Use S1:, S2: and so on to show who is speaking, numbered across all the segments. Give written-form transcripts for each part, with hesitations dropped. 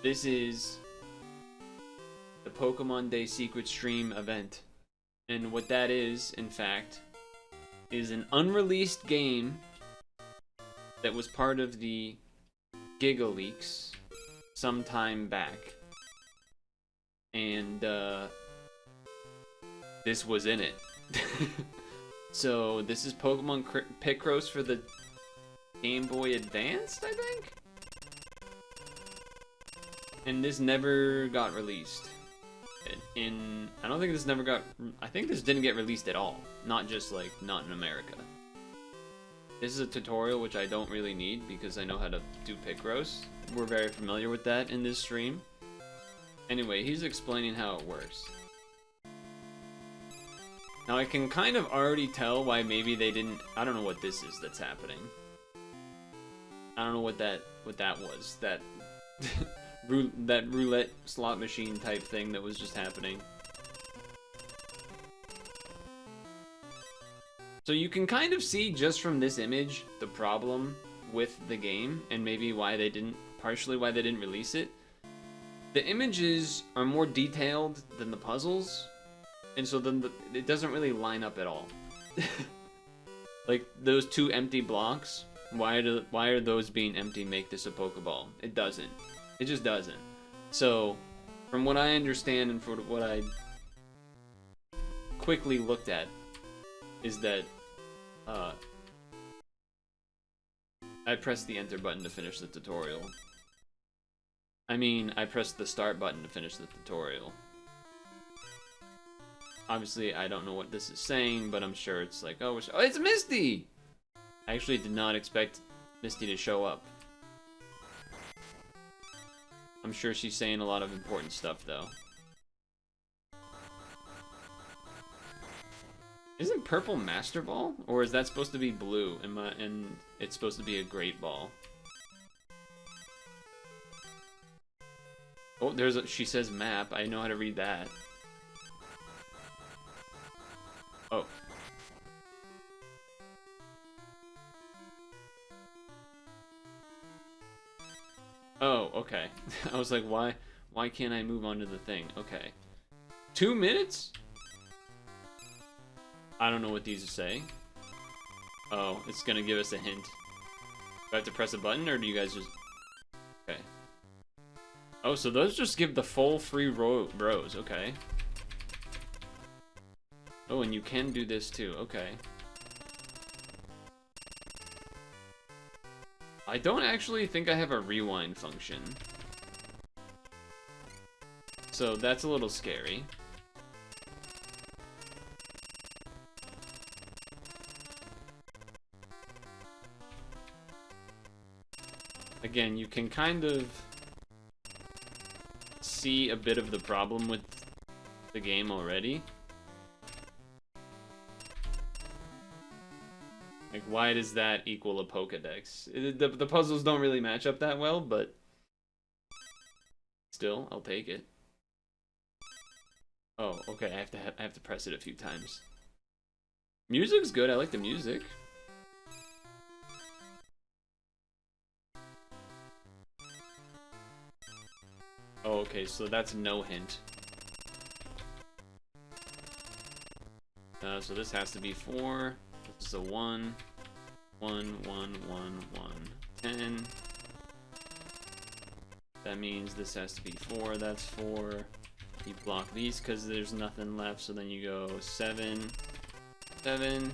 S1: this is the Pokemon Day Secret Stream event. And what that is, in fact, is an unreleased game that was part of the Giga Leaks some time back. And this was in it. So this is Pokemon Picross for the Game Boy Advanced, I think? And this never got released. I don't think this never got... I think this didn't get released at all. Not just, like, not in America. This is a tutorial which I don't really need because I know how to do Picross. We're very familiar with that in this stream. Anyway, he's explaining how it works. Now I can kind of already tell why maybe they didn't... I don't know what this is that's happening. I don't know what that was. That that roulette slot machine type thing that was just happening. So you can kind of see just from this image the problem with the game and maybe why they didn't, partially why they didn't release it. The images are more detailed than the puzzles, and so then it doesn't really line up at all. Like those two empty blocks, why are those being empty make this a Pokeball? It doesn't. It just doesn't. So, from what I understand and for what I quickly looked at, is that I pressed the enter button to finish the tutorial. I mean, I pressed the start button to finish the tutorial. Obviously, I don't know what this is saying, but I'm sure it's like, oh, it's Misty! I actually did not expect Misty to show up. I'm sure she's saying a lot of important stuff, though. Isn't purple Master Ball? Or is that supposed to be blue, and it's supposed to be a Great Ball? Oh, she says map. I know how to read that. Oh. Oh, okay. I was like, why can't I move on to the thing? Okay. 2 minutes? I don't know what these say. Oh, it's gonna give us a hint. Do I have to press a button, or do you guys just... Okay. Oh, so those just give the full free rows, okay. Oh, and you can do this too, okay. I don't actually think I have a rewind function. So that's a little scary. Again, you can kind of see a bit of the problem with the game already. Like, why does that equal a Pokedex? The puzzles don't really match up that well, but still, I'll take it. Oh, okay, I have to press it a few times. Music's good, I like the music. Oh, okay, so that's no hint. So this has to be 4. This is a 1. 1, 1, 1, 1, 10. That means this has to be 4. That's 4. You block these because there's nothing left, so then you go 7, 7,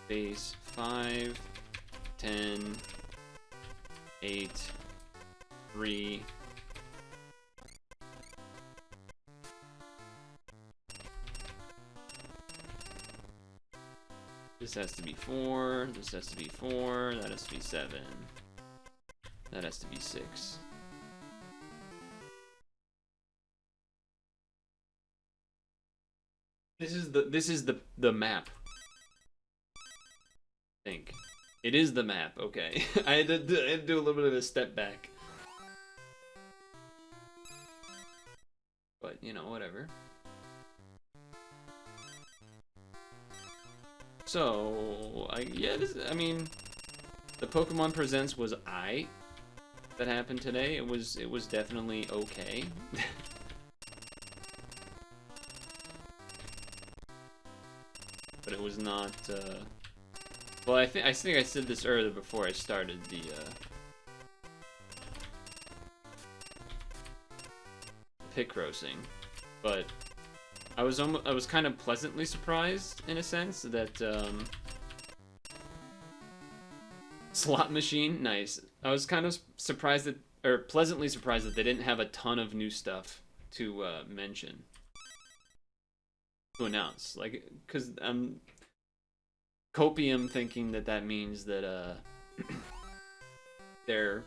S1: base 5, 10, 8, 3. This has to be 4, this has to be 4, that has to be 7. That has to be 6. This is the map. I think. It is the map, okay. I had to do a little bit of a step back. But, you know, whatever. So, I mean, the Pokemon Presents was that happened today. It was definitely okay. But it was not, well, I think I said this earlier before I started the, Picrossing, but I was kind of pleasantly surprised in a sense that, slot machine, nice. I was kind of surprised that, or pleasantly surprised that they didn't have a ton of new stuff to, mention. To announce, like, because I'm copium thinking that means that they're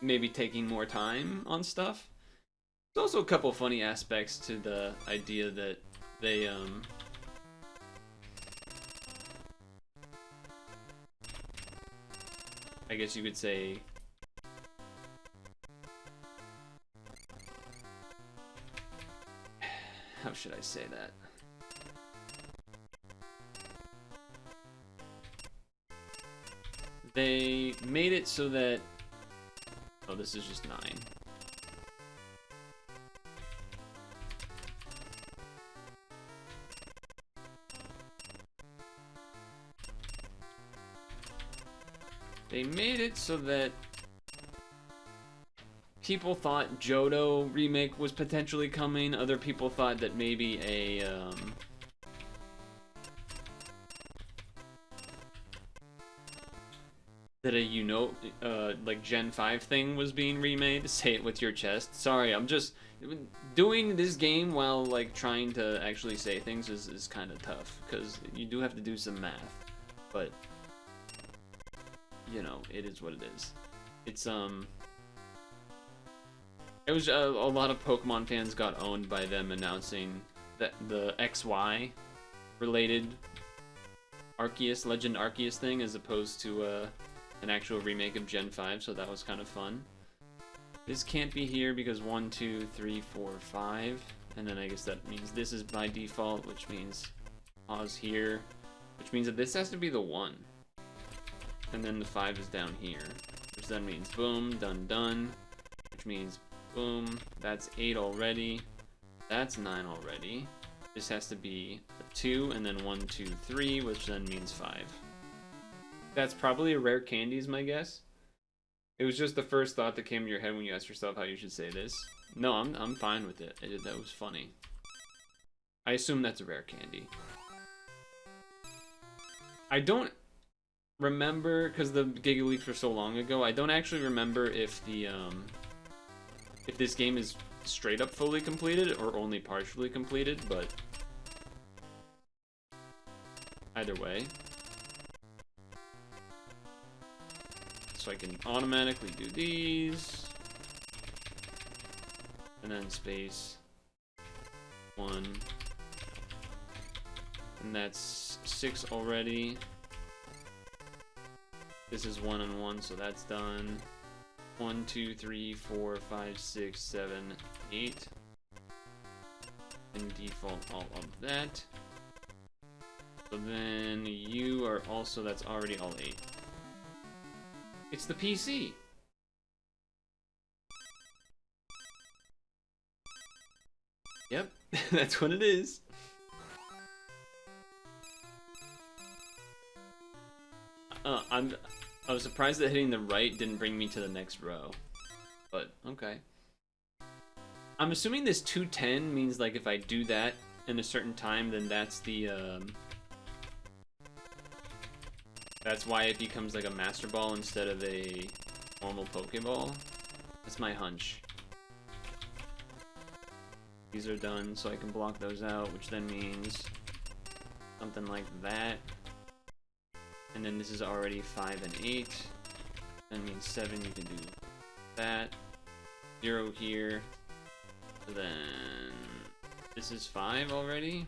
S1: maybe taking more time on stuff. There's also a couple funny aspects to the idea that they I guess you could say how should I say that? They made it so that... Oh, this is just 9. They made it so that people thought Johto remake was potentially coming. Other people thought that maybe a like Gen 5 thing was being remade. Say it with your chest. Sorry, I'm just doing this game while like trying to actually say things is kind of tough because you do have to do some math, but you know, it is what it is. It's it was a lot of Pokemon fans got owned by them announcing that the XY related Arceus, Legend Arceus thing as opposed to an actual remake of Gen 5, so that was kind of fun. This can't be here because 1, 2, 3, 4, 5, and then I guess that means this is by default, which means pause here, which means that this has to be the 1. And then the 5 is down here, which then means boom, done, done, which means boom, that's 8 already, that's 9 already. This has to be a 2, and then 1, 2, 3, which then means 5. That's probably a rare candy is my guess. It was just the first thought that came to your head when you asked yourself how you should say this. No, I'm fine with it. That was funny. I assume that's a rare candy. I don't remember, because the Giga Leaks were so long ago, I don't actually remember if the if this game is straight up fully completed or only partially completed, but either way. So I can automatically do these, and then space 1, and that's 6 already. This is 1 and 1, so that's done. 1, 2, 3, 4, 5, 6, 7, 8, and default all of that. So then you are also, that's already all 8. It's the PC. Yep, that's what it is. I was surprised that hitting the right didn't bring me to the next row, but okay. I'm assuming this 210 means like if I do that in a certain time, then that's the that's why it becomes like a Master Ball instead of a normal Pokeball. That's my hunch. These are done, so I can block those out, which then means something like that. And then this is already 5 and 8. That means 7, you can do that. 0 here. So then this is 5 already.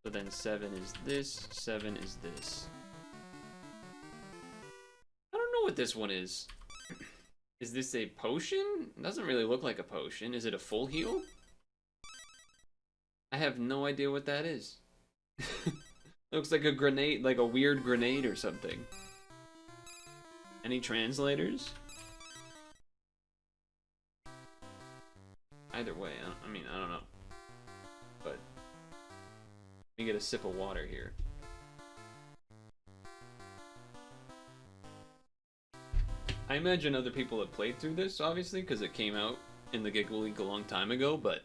S1: So then 7 is this, 7 is this. I don't know what this one is. Is this a potion? It doesn't really look like a potion. Is it a full heal? I have no idea what that is. Looks like a grenade, like a weird grenade or something. Any translators? either way. I mean, I don't know. But let me get a sip of water here. I imagine other people have played through this, obviously, because it came out in the Giggle League a long time ago, but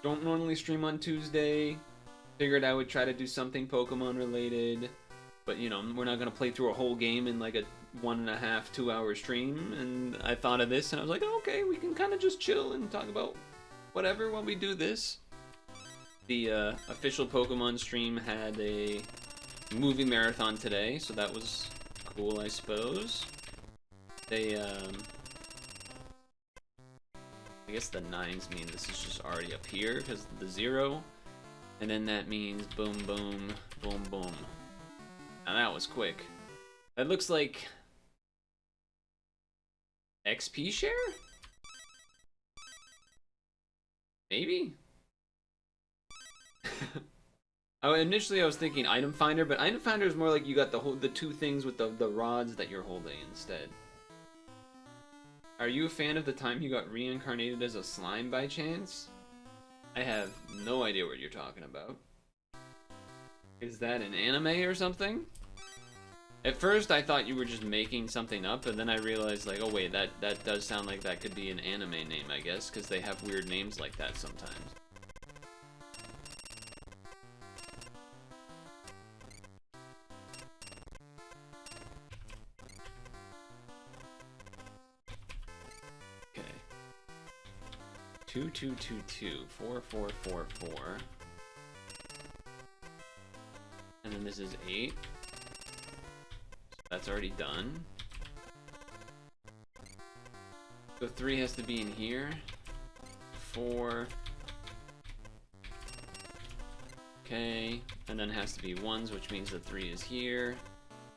S1: don't normally stream on Tuesday. Figured I would try to do something Pokemon related, but you know, we're not gonna play through a whole game in like a 1.5, 2 hour stream, and I thought of this and I was like, oh, okay, we can kind of just chill and talk about whatever while we do this. The official Pokemon stream had a movie marathon today, so that was cool, I suppose. They, I guess the 9s mean this is just already up here because the 0. And then that means boom, boom, boom, boom. Now that was quick. That looks like XP share? Maybe? Initially I was thinking item finder, but item finder is more like you got the two things with the rods that you're holding instead. Are you a fan of the time you got reincarnated as a slime by chance? I have no idea what you're talking about. Is that an anime or something? At first I thought you were just making something up, and then I realized like, oh wait, that does sound like that could be an anime name, I guess, because they have weird names like that sometimes. Okay. 2, 2, 2, 2, 4, 4, 4, 4. And then this is 8. That's already done. So 3 has to be in here. 4. Okay. And then it has to be 1s, which means the 3 is here.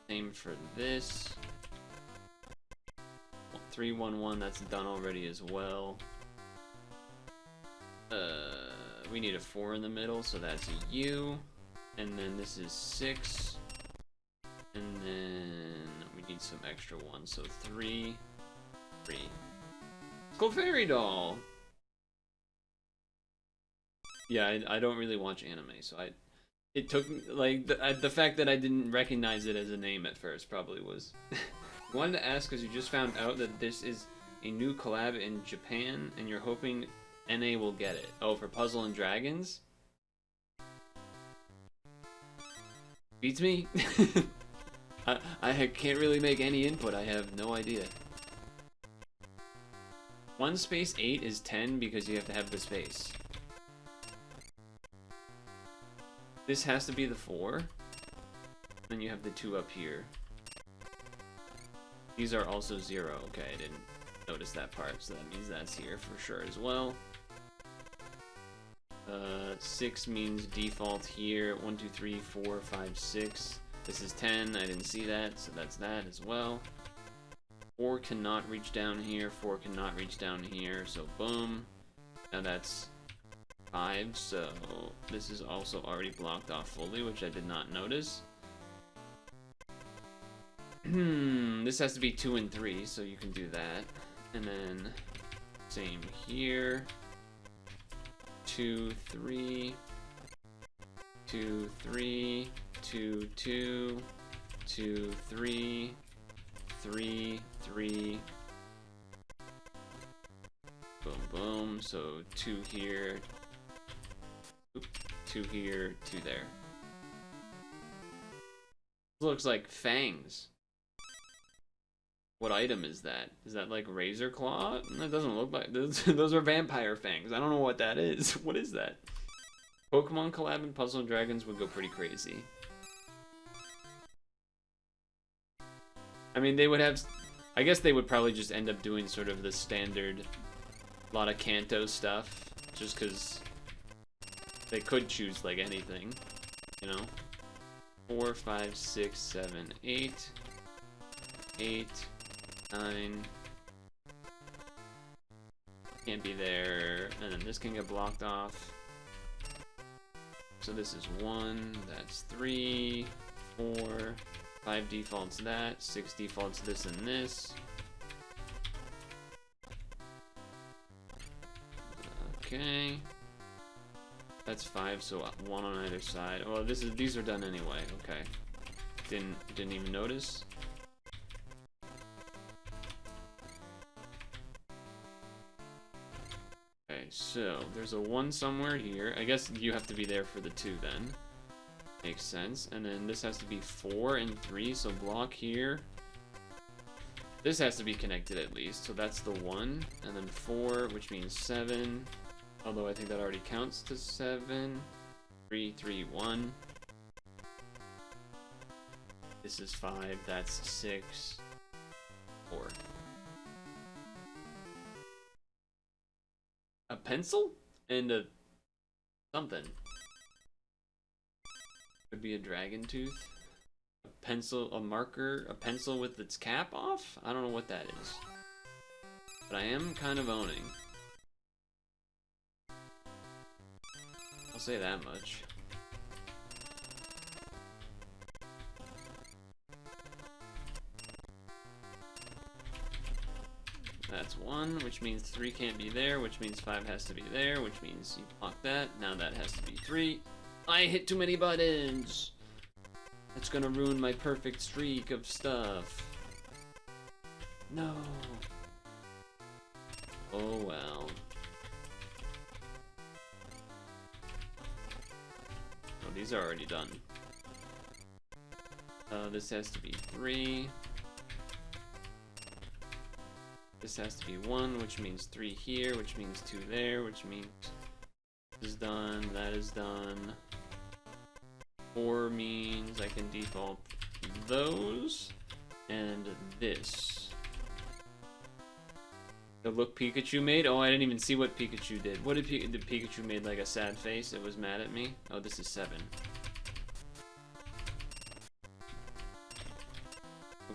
S1: Same for this. 3, 1, 1, that's done already as well. We need a 4 in the middle, so that's a U. And then this is 6. And then we need some extra ones, so 3, 3. Clefairy doll! Yeah, I don't really watch anime, so it took me, like, the fact that I didn't recognize it as a name at first probably was... Wanted to ask, because you just found out that this is a new collab in Japan, and you're hoping NA will get it. Oh, for Puzzle and Dragons? Beats me? I can't really make any input, I have no idea. 1 space 8 is 10 because you have to have the space. This has to be the 4. Then you have the 2 up here. These are also 0. Okay, I didn't notice that part, so that means that's here for sure as well. 6 means default here. 1, 2, 3, 4, 5, 6. This is 10. I didn't see that, so that's that as well. 4 cannot reach down here. 4 cannot reach down here. So boom. Now that's 5. So this is also already blocked off fully, which I did not notice. This has to be 2 and 3, so you can do that. And then same here. 2, 3, 2, 3, 2, 2, 2, 3, 3, 3. Boom, boom. So 2 here. Oop, 2 here, 2 there. This looks like fangs. What item is that? Is that like Razor Claw? That doesn't look like... Those are vampire fangs. I don't know what that is. What is that? Pokemon collab and Puzzle and Dragons would go pretty crazy. I mean, they would have... I guess they would probably just end up doing sort of the standard... A lot of Kanto stuff. Just because... They could choose like anything. You know? 4, 5, 6, 7, 8. 8. 9. Can't be there. And then this can get blocked off. So this is 1. That's 3. 4. 5 defaults that. 6 defaults this and this. Okay. That's 5, so 1 on either side. Well, these are done anyway. Okay. Didn't even notice. Okay, so there's a 1 somewhere here. I guess you have to be there for the 2 then. Makes sense. And then this has to be 4 and 3, so block here. This has to be connected at least, so that's the 1. And then 4, which means 7. Although I think that already counts to 7. 3, 3, 1. This is 5, that's 6, 4. A pencil? And a something. Could be a dragon tooth. A pencil, a marker, a pencil with its cap off? I don't know what that is. But I am kind of owning. I'll say that much. That's 1, which means 3 can't be there, which means 5 has to be there, which means you block that. Now that has to be 3. I hit too many buttons! That's gonna ruin my perfect streak of stuff. No. Oh well. Oh, these are already done. This has to be 3. This has to be 1, which means 3 here, which means 2 there, which means this is done, that is done. 4 means I can default those, and this. The look Pikachu made? Oh, I didn't even see what Pikachu did. What did Pikachu made like a sad face? It was mad at me? Oh, this is 7.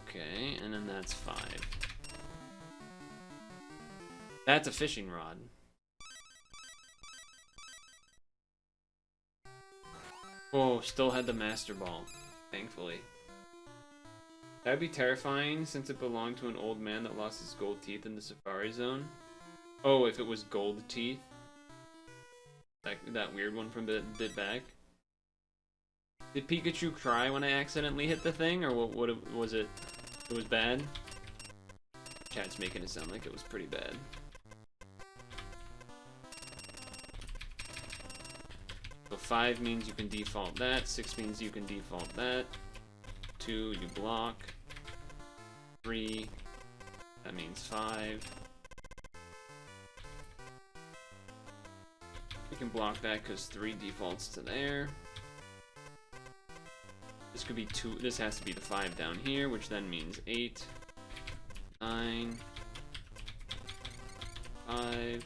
S1: Okay, and then that's 5. That's a fishing rod. Oh, still had the Master Ball, thankfully. That'd be terrifying since it belonged to an old man that lost his gold teeth in the Safari Zone. Oh, if it was gold teeth. That weird one from a bit back. Did Pikachu cry when I accidentally hit the thing, or what was it? It was bad? Chat's making it sound like it was pretty bad. So 5 means you can default that, 6 means you can default that, 2 you block, 3, that means 5. You can block that because 3 defaults to there. This could be 2, this has to be the 5 down here, which then means 8, 9, 5,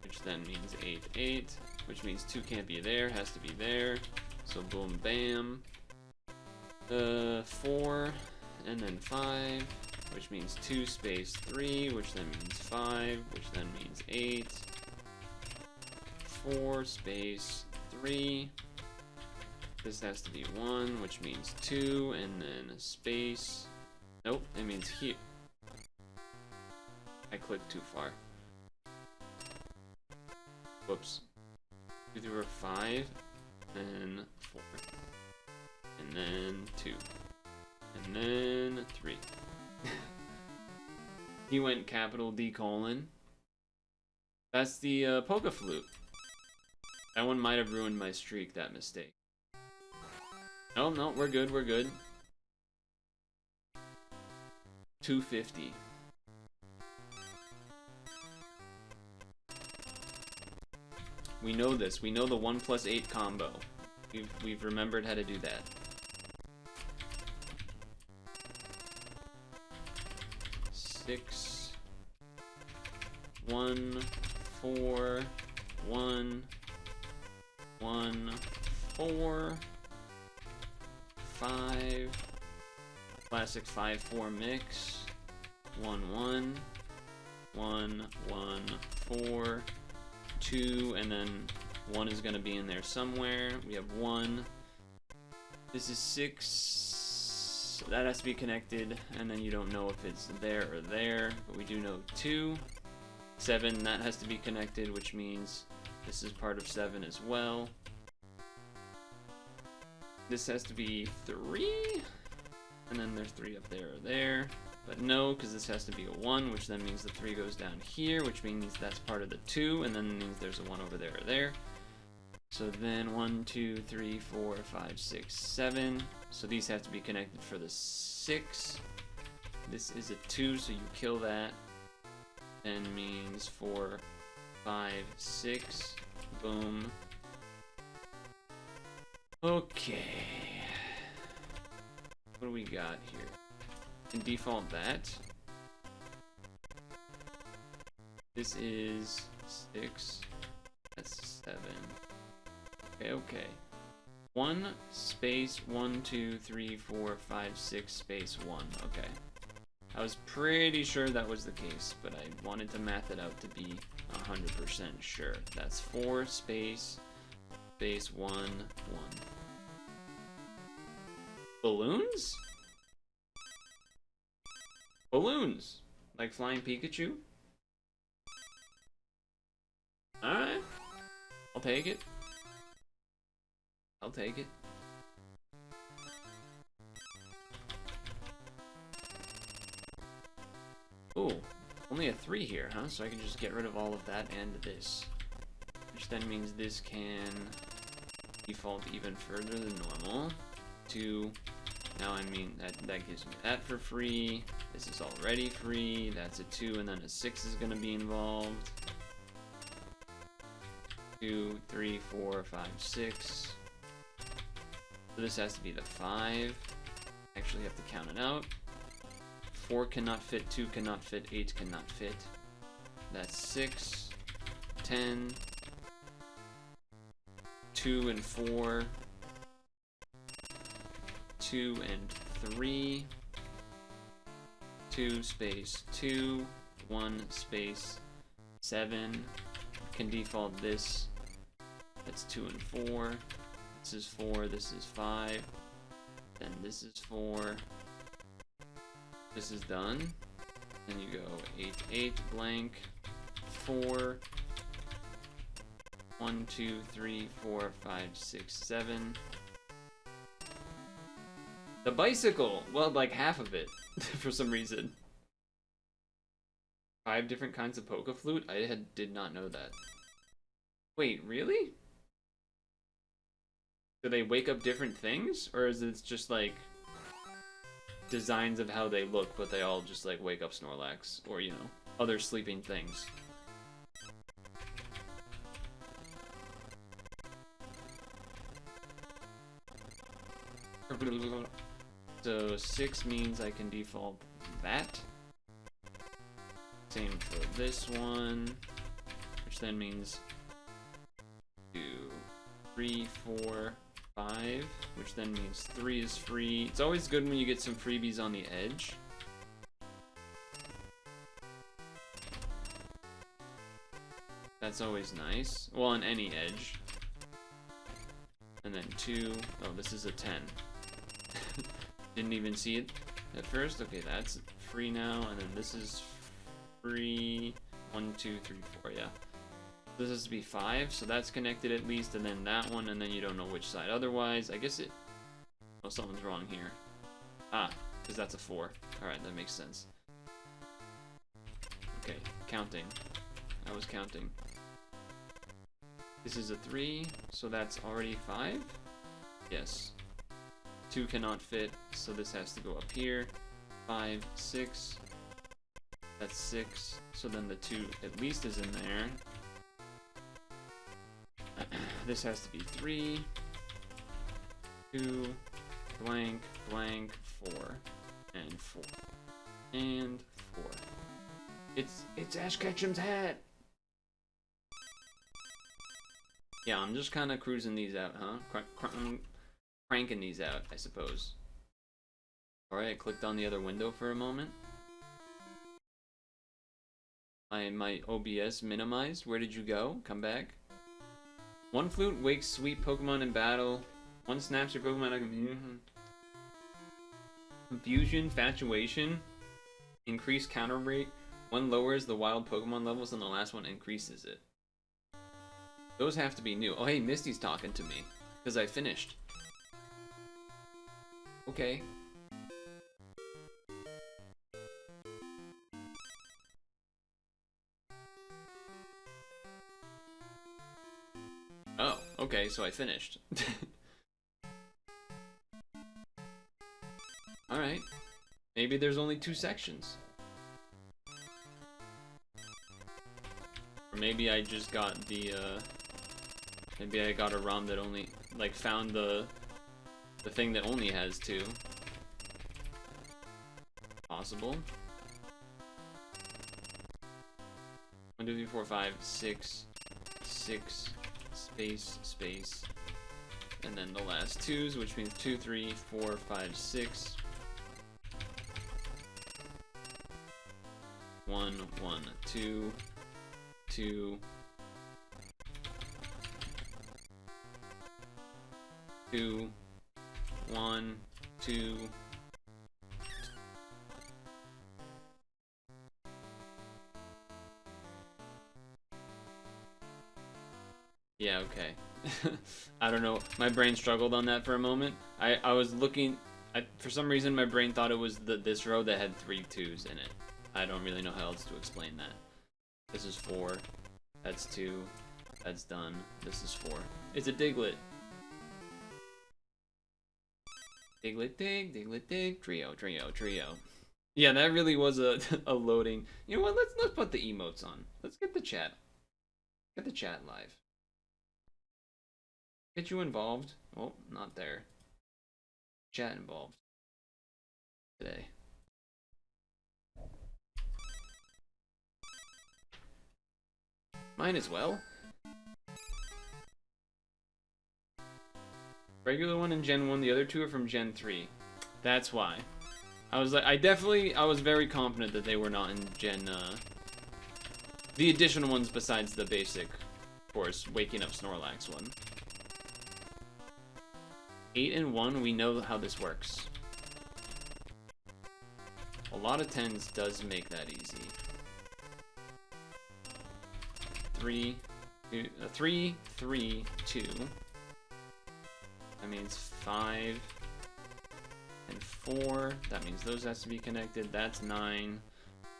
S1: which then means 8, 8. Which means 2 can't be there, has to be there. So boom, bam. 4, and then 5, which means 2 space 3, which then means 5, which then means 8. 4 space 3. This has to be 1, which means 2, and then a space. Nope, it means here. I clicked too far. Whoops. 2 through 5, then 4, and then 2, and then 3. He went capital D colon. That's the Poké Flute. That one might have ruined my streak, that mistake. No, no, we're good, we're good. 250. We know this. We know the 1+8 combo. We've remembered how to do that. Six, 1, 4, 1, 1, 4, 5. Classic 5-4 mix. 1, 1, 1, 1, 4. 2, and then 1 is going to be in there somewhere. We have 1. This is 6. That has to be connected, and then you don't know if it's there or there, but we do know 2. 7, that has to be connected, which means this is part of 7 as well. This has to be 3, and then there's 3 up there or there. But no, because this has to be a 1, which then means the 3 goes down here, which means that's part of the 2, and then means there's a 1 over there or there. So then 1, 2, 3, 4, 5, 6, 7. So these have to be connected for the 6. This is a 2, so you kill that. Then means 4, 5, 6. Boom. Okay. What do we got here? Can default that. This is 6. That's 7. Okay. 1 space 1, 2, 3, 4, 5, 6 space 1. Okay. I was pretty sure that was the case, but I wanted to math it out to be 100% sure. That's 4 space 1, 1. Balloons? Balloons! Like flying Pikachu? Alright. I'll take it. I'll take it. Ooh, only a 3 here, huh? So I can just get rid of all of that and this. Which then means this can default even further than normal. 2. Now I mean, that gives me that for free. This is already free. That's a 2, and then a 6 is going to be involved. 2, 3, 4, 5, 6. So this has to be the 5. Actually have to count it out. 4 cannot fit, 2 cannot fit, 8 cannot fit. That's 6, 10, 2 and 4, 2 and 3, 2 space 2, 1 space 7. Can default this. That's 2 and 4. This is 4, this is 5. Then this is 4. This is done. Then you go 8, 8, blank, 4, 1, 2, 3, 4, 5, 6, 7. The bicycle! Well, like half of it, for some reason. 5 different kinds of Poke Flute? I did not know that. Wait, really? Do they wake up different things? Or is it just like designs of how they look, but they all just like wake up Snorlax? Or, you know, other sleeping things? So 6 means I can default that. Same for this one, which then means 2, 3, 4, 5, which then means 3 is free. It's always good when you get some freebies on the edge. That's always nice. Well, on any edge. And then 2. Oh, this is a 10. Didn't even see it at first. Okay, that's free now. And then this is free. 1, 2, 3, 4. Yeah. This has to be 5, so that's connected at least. And then that one, and then you don't know which side. Otherwise, I guess it... Oh, something's wrong here. Ah, because that's a 4. Alright, that makes sense. Okay, counting. I was counting. This is a 3, so that's already 5? Yes. 2 cannot fit, so this has to go up here. 5, 6. That's 6. So then the 2 at least is in there. This has to be 3. 2, blank, blank, 4. And 4. And 4. It's Ash Ketchum's hat! Yeah, I'm just kind of cruising these out, huh? Cranking these out, I suppose. Alright, I clicked on the other window for a moment. My OBS minimized. Where did you go? Come back. 1 flute wakes sweet Pokemon in battle. 1 snaps your Pokemon out of confusion, infatuation, increased counter rate, One lowers the wild Pokemon levels and the last one increases it. Those have to be new. Oh, hey, Misty's talking to me. Because I finished. Okay. Oh, okay, so I finished. Alright. Maybe there's only 2 sections. Or maybe I just got the, maybe I got a ROM that only, like, found the thing that only has 2. Possible. 1, 2, 3, 4, 5, 6, 6, space, space. And then the last 2s, which means 2, 3, 4, 5, 6. 1, 1, 2, 2, 2, 1, 2. Yeah, okay. I don't know. My brain struggled on that for a moment. I was looking. For some reason, my brain thought it was this row that had 3 2s in it. I don't really know how else to explain that. This is 4. That's 2. That's done. This is 4. It's a Diglett. Diglett dig, Diglett dig, trio, trio, trio. Yeah, that really was a loading. You know what? Let's put the emotes on. Let's get the chat. Get the chat live. Get you involved. Oh, not there. Chat involved. Today. Mine as well. Regular one in Gen 1, the other 2 are from Gen 3. That's why. I was like, I was very confident that they were not in Gen, the additional ones besides the basic, of course, waking up Snorlax one. 8 and 1, we know how this works. A lot of 10s does make that easy. 3, 3, 3, 2. That means 5 and 4. That means those has to be connected. That's 9.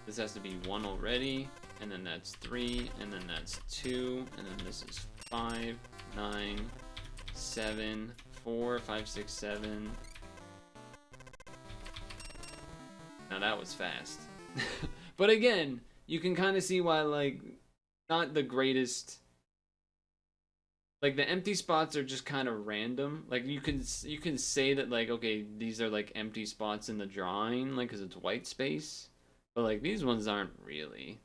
S1: This has to be 1 already. And then that's 3. And then that's 2. And then this is 5, 9, 7, 4, 5, 6, 7. Now that was fast. But again, you can kind of see why, like, not the greatest. Like, the empty spots are just kind of random. Like, you can say that, like, okay, these are like empty spots in the drawing, like, because it's white space. But like, these ones aren't really.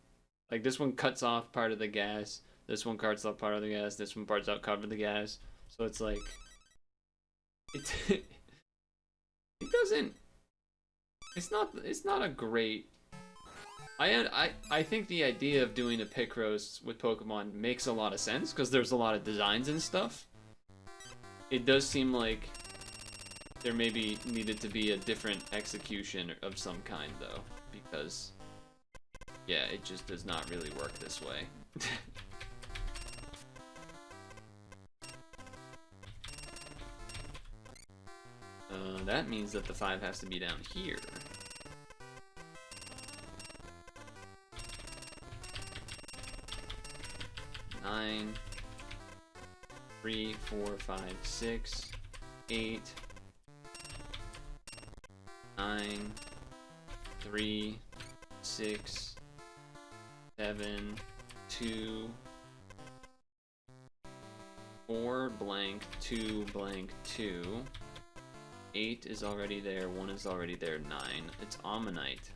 S1: Like, this one cuts off part of the gas. This one cuts off part of the gas. This one parts out cover the gas. So it's like, it doesn't. It's not a great. I think the idea of doing a Picross with Pokemon makes a lot of sense because there's a lot of designs and stuff. It does seem like there maybe needed to be a different execution of some kind though, because yeah, it just does not really work this way. That means that the 5 has to be down here. Nine, 3, 4, 5, 6, 8, 9, 3, 6, 7, 2, 4 blank, 2 blank, 2. 8 is already there, 1 is already there, 9. It's Ammonite.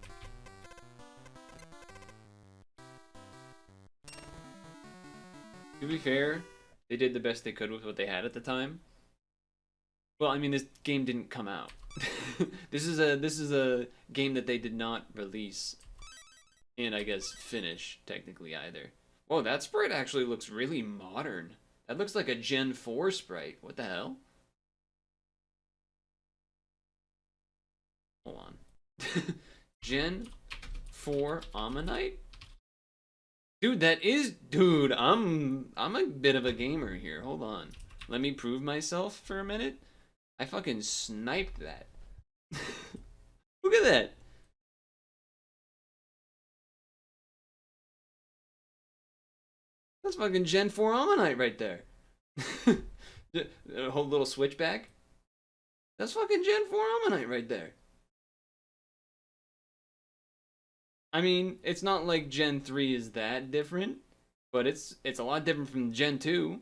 S1: To be fair, they did the best they could with what they had at the time. Well, I mean, this game didn't come out. This is a game that they did not release and I guess finish technically either. Whoa, that sprite actually looks really modern. That looks like a Gen 4 sprite. What the hell? Hold on. Gen 4 Ammonite? Dude, that is... Dude, I'm a bit of a gamer here. Hold on. Let me prove myself for a minute. I fucking sniped that. Look at that. That's fucking Gen 4 Ammonite right there. A whole little switchback. That's fucking Gen 4 Ammonite right there. I mean, it's not like Gen 3 is that different, but it's a lot different from Gen 2.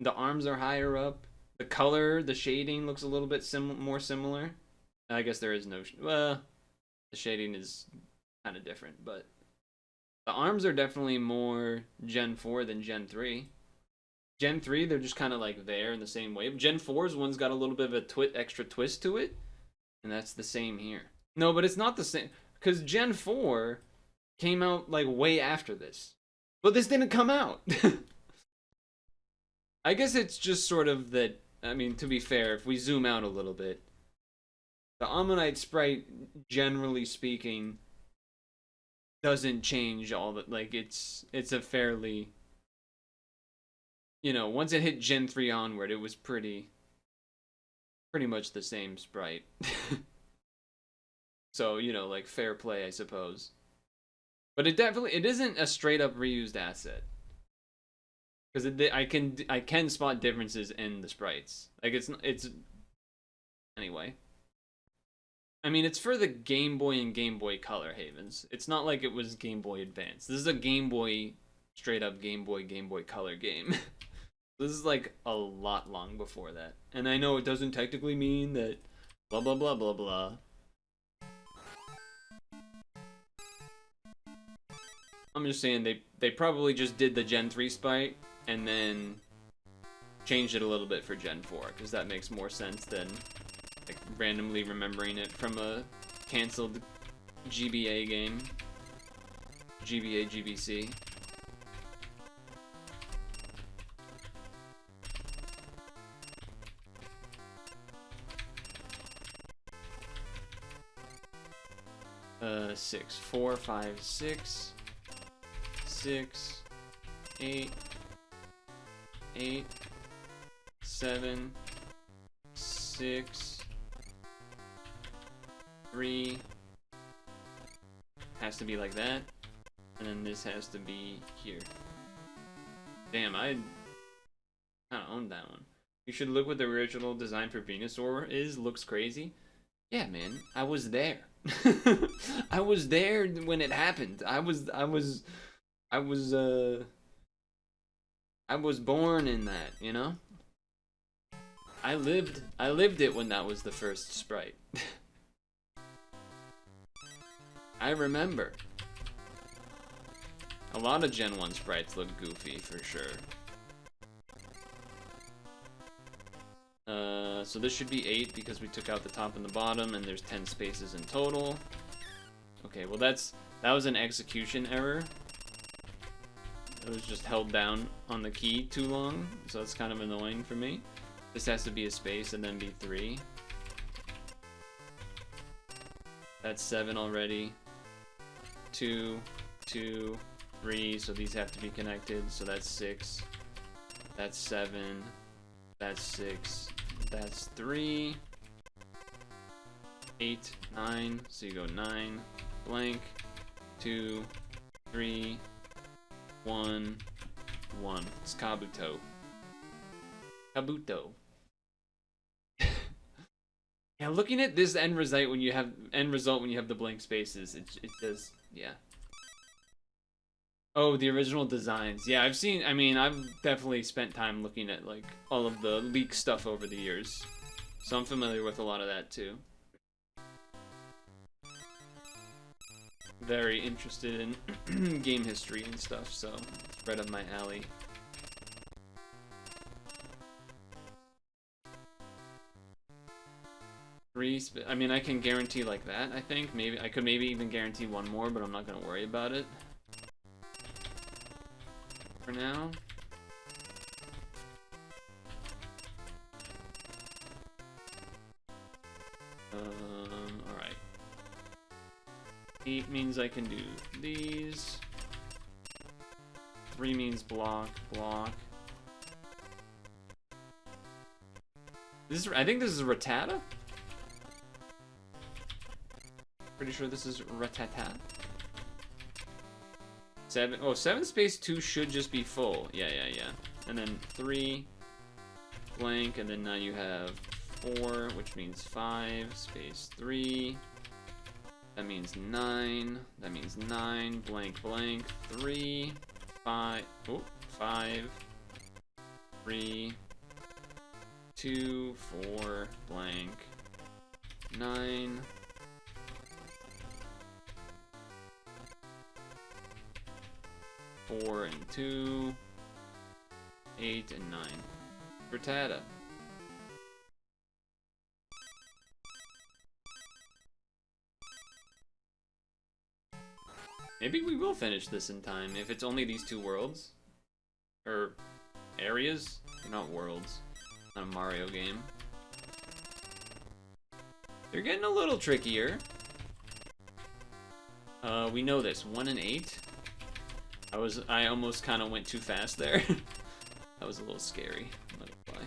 S1: The arms are higher up. The color, the shading looks a little bit more similar. I guess there is no... Well, the shading is kind of different, but... The arms are definitely more Gen 4 than Gen 3. Gen 3, they're just kind of like there in the same way. Gen 4's one's got a little bit of a extra twist to it, and that's the same here. No, but it's not the same, because Gen 4 came out like way after this. But this didn't come out. I guess it's just sort of that, I mean, to be fair, if we zoom out a little bit, the Ammonite sprite, generally speaking, doesn't change all that. Like, it's a fairly, you know, once it hit Gen 3 onward, it was pretty much the same sprite. So, you know, like, fair play, I suppose. But it isn't a straight up reused asset. Because I can spot differences in the sprites. Like, it's anyway. I mean, it's for the Game Boy and Game Boy Color Havens. It's not like it was Game Boy Advance. This is a Game Boy, straight up Game Boy Color game. This is like a lot long before that. And I know it doesn't technically mean that blah blah blah blah blah. I'm just saying they probably just did the Gen 3 sprite and then changed it a little bit for Gen 4, because that makes more sense than like randomly remembering it from a canceled GBA game. GBA, GBC. Six, 4, 5, 6, 6, 8, 8, 7, 6, 3, has to be like that, and then this has to be here. Damn, I kind of owned that one. You should look what the original design for Venusaur is. Looks crazy. Yeah, man, I was there. I was there when it happened. I was born in that, you know? I lived it when that was the first sprite. I remember. A lot of Gen 1 sprites look goofy, for sure. So this should be 8 because we took out the top and the bottom, and there's 10 spaces in total. Okay, well that was an execution error. It was just held down on the key too long, so that's kind of annoying for me. This has to be a space and then be 3. That's 7 already. 2, 2, 3, so these have to be connected, so that's 6. That's 7. That's 6. That's 3. 8, 9. So you go 9, blank, 2, 3, 1, 1. It's Kabuto. Kabuto. Yeah, looking at this end result when you have the blank spaces, it does, yeah. Oh, the original designs. Yeah, I've definitely spent time looking at, like, all of the leak stuff over the years. So I'm familiar with a lot of that, too. Very interested in game history and stuff, so it's right up my alley. I mean, I can guarantee like that, I think. Maybe I could even guarantee one more, but I'm not gonna worry about it for now. Alright. 8 means I can do these. 3 means block, block. This is, I think this is Rattata. Pretty sure this is Rattata. 7. Oh, 7 space 2 should just be full. Yeah. And then 3 blank, and then now you have 4, which means 5 space 3. That means 9. That means 9 blank blank 3 5. Oh, 5 3 2 4 blank 9. 4 and 2, 8 and 9. Rattata. Maybe we will finish this in time if it's only these 2 worlds. Or areas? They're not worlds. Not a Mario game. They're getting a little trickier. We know this. 1 and 8. I almost kind of went too fast there. That was a little scary. I'm not gonna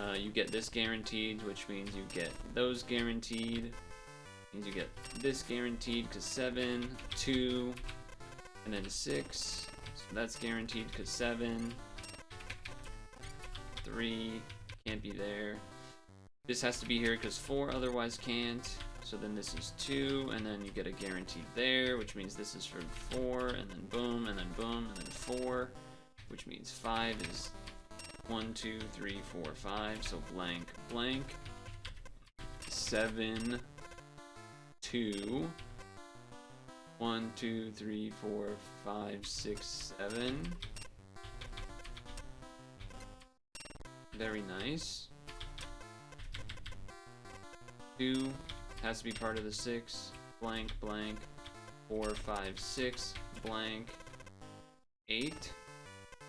S1: lie. You get this guaranteed, which means you get those guaranteed. Means you get this guaranteed because 7, 2, and then 6. So that's guaranteed because 7, 3 can't be there. This has to be here because 4 otherwise can't. So then this is 2, and then you get a guaranteed there, which means this is for 4, and then boom, and then boom, and then 4, which means 5 is 1, 2, 3, 4, 5. So blank, blank. 7, 2, 1, 2, 3, 4, 5, 6, 7. Very nice. 2 has to be part of the 6. Blank, blank. 4, 5, 6. Blank. 8.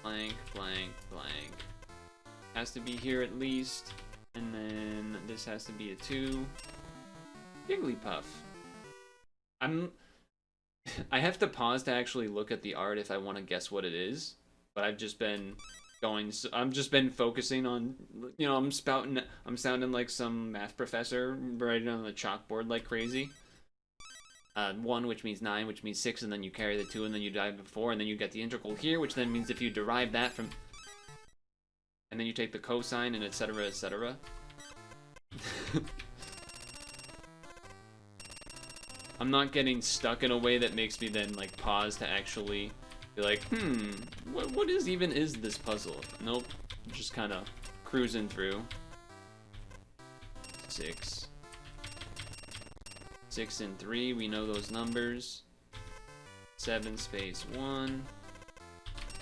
S1: Blank, blank, blank. Has to be here at least. And then this has to be a 2. Jigglypuff. I have to pause to actually look at the art if I want to guess what it is. But I've just been focusing on, you know, I'm sounding like some math professor writing on the chalkboard like crazy. 1, which means 9, which means 6, and then you carry the 2, and then you divide the 4, and then you get the integral here, which then means if you derive that from, and then you take the cosine, and etc., etc. I'm not getting stuck in a way that makes me then like pause to actually be like, what is this puzzle? Nope, just kind of cruising through. 6. 6 and 3, we know those numbers. 7 space 1.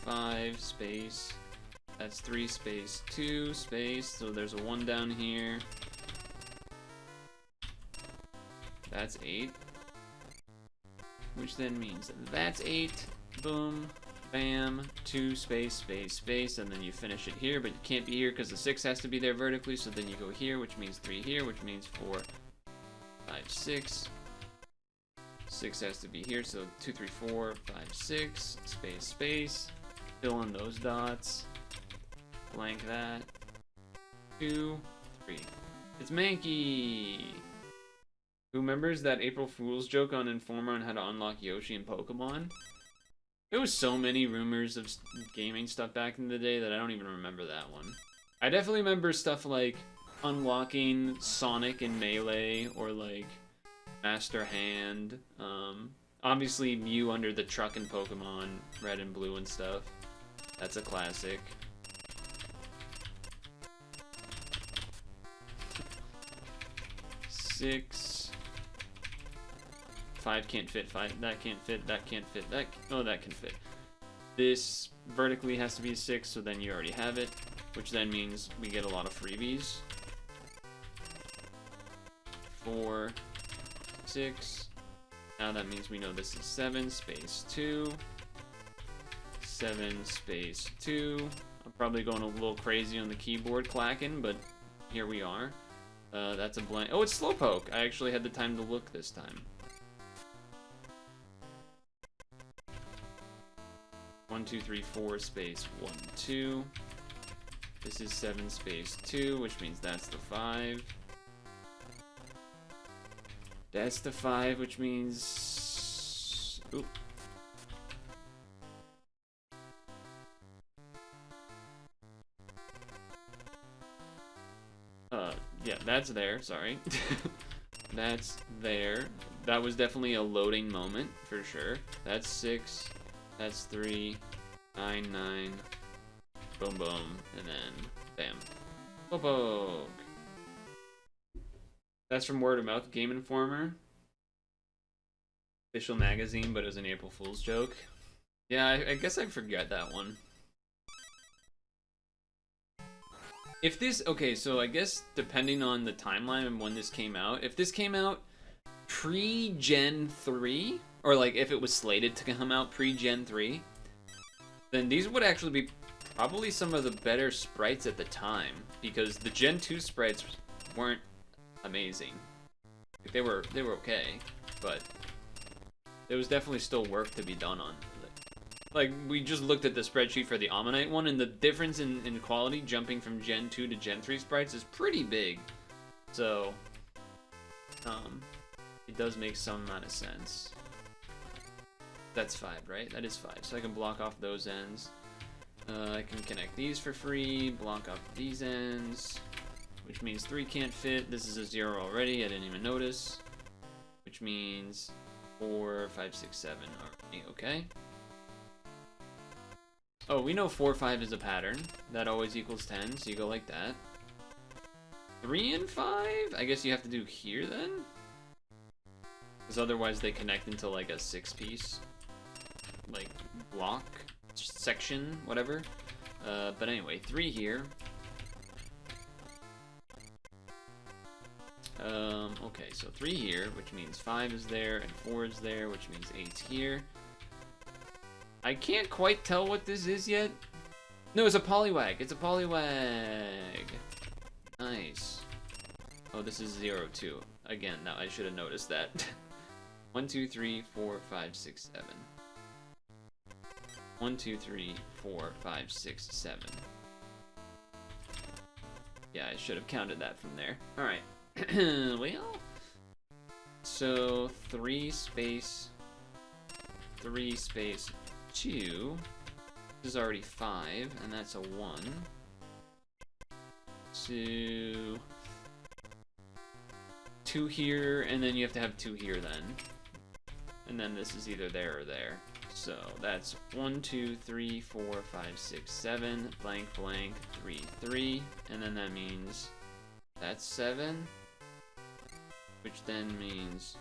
S1: 5 space, that's 3 space 2 space, so there's a 1 down here. That's 8. Which then means that's 8. Boom, bam, 2 space, space, space, and then you finish it here, but you can't be here because the 6 has to be there vertically, so then you go here, which means 3 here, which means 4, 5, 6. 6 has to be here, so 2, 3, 4, 5, 6, space, space. Fill in those dots. Blank that. 2, 3. It's Mankey! Who remembers that April Fool's joke on Informer on how to unlock Yoshi in Pokemon? There was so many rumors of gaming stuff back in the day that I don't even remember that one. I definitely remember stuff like unlocking Sonic in Melee, or like Master Hand. Obviously Mew under the truck in Pokemon Red and Blue and stuff. That's a classic. Six. 5 can't fit, 5, that can't fit, that can't fit, that, oh, that can fit. This vertically has to be a 6, so then you already have it, which then means we get a lot of freebies. 4, 6, now that means we know this is 7 space 2, 7 space 2. I'm probably going a little crazy on the keyboard clacking, but here we are. That's a blank. Oh, it's Slowpoke. I actually had the time to look this time. 1, 2, 3, 4 space 1, 2. This is 7 space 2, which means that's the 5. That's the 5, which means... Oop. Yeah, that's there, sorry. That's there. That was definitely a loading moment, for sure. That's 6, that's 3, 9, 9. Boom, boom, and then bam. Poke. That's from Word of Mouth Game Informer. Official magazine, but it was an April Fool's joke. Yeah, I guess I forget that one. If this, okay, so I guess depending on the timeline and when this came out, if this came out pre-Gen 3, or like if it was slated to come out pre-Gen 3, then these would actually be probably some of the better sprites at the time, because the Gen 2 sprites weren't amazing. Like, they were okay, but there was definitely still work to be done on. Like, we just looked at the spreadsheet for the Ammonite one, and the difference in quality jumping from Gen 2 to Gen 3 sprites is pretty big. So, it does make some amount of sense. That's 5, right? That is 5. So I can block off those ends. I can connect these for free, block off these ends, which means 3 can't fit. This is a 0 already, I didn't even notice. Which means 4, 5, 6, 7 already, okay. Oh, we know 4, 5 is a pattern. That always equals 10, so you go like that. 3 and 5? I guess you have to do here then? Because otherwise they connect into like a 6-piece, like, block, section, whatever. But anyway, 3 here. Okay, so 3 here, which means 5 is there, and 4 is there, which means 8's here. I can't quite tell what this is yet. No, it's a polywag. It's a polywag. Nice. Oh, this is 0, 2. Again, now I should have noticed that. 1, 2, 3, 4, 5, 6, 7. 1, 2, 3, 4, 5, 6, 7. Yeah, I should have counted that from there. Alright. Well, so 3 space 2. This is already 5, and that's a 1. So 2 here, and then you have to have 2 here then. And then this is either there or there. So that's 1, 2, 3, 4, 5, 6, 7, blank, blank, 3, 3, and then that means that's 7, which then means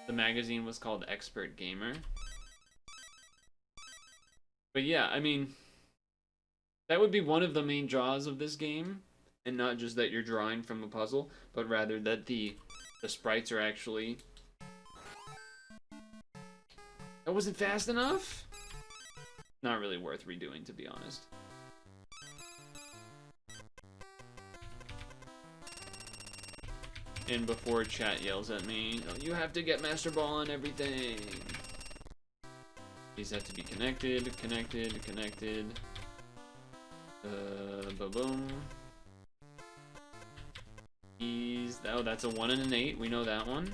S1: the magazine was called Expert Gamer. But yeah, I mean, that would be one of the main draws of this game, and not just that you're drawing from a puzzle, but rather that the sprites are actually... That wasn't fast enough? Not really worth redoing, to be honest. And before chat yells at me, oh, you have to get Master Ball on everything. These have to be connected. Boom. Oh, that's a 1 and an 8. We know that one.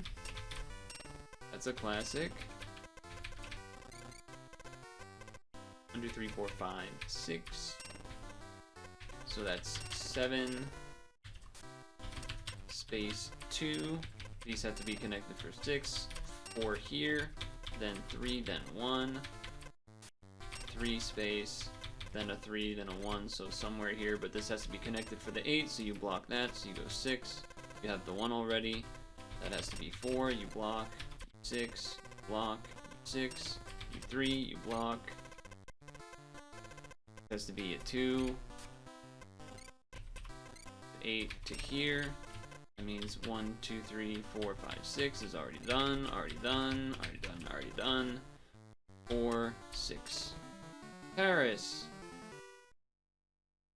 S1: That's a classic. 1, 2, 3, 4, 5, 6. So that's 7. Space 2. These have to be connected for 6. 4 here. Then 3, then 1. 3 space. Then a 3, then a 1. So somewhere here. But this has to be connected for the 8. So you block that. So you go 6. You have the 1 already. That has to be 4. You block. 6. Block. 6. You 3. You block. It has to be a 2. 8 to here. That means 1, 2, 3, 4, 5, 6 is already done. 4, 6. Paris.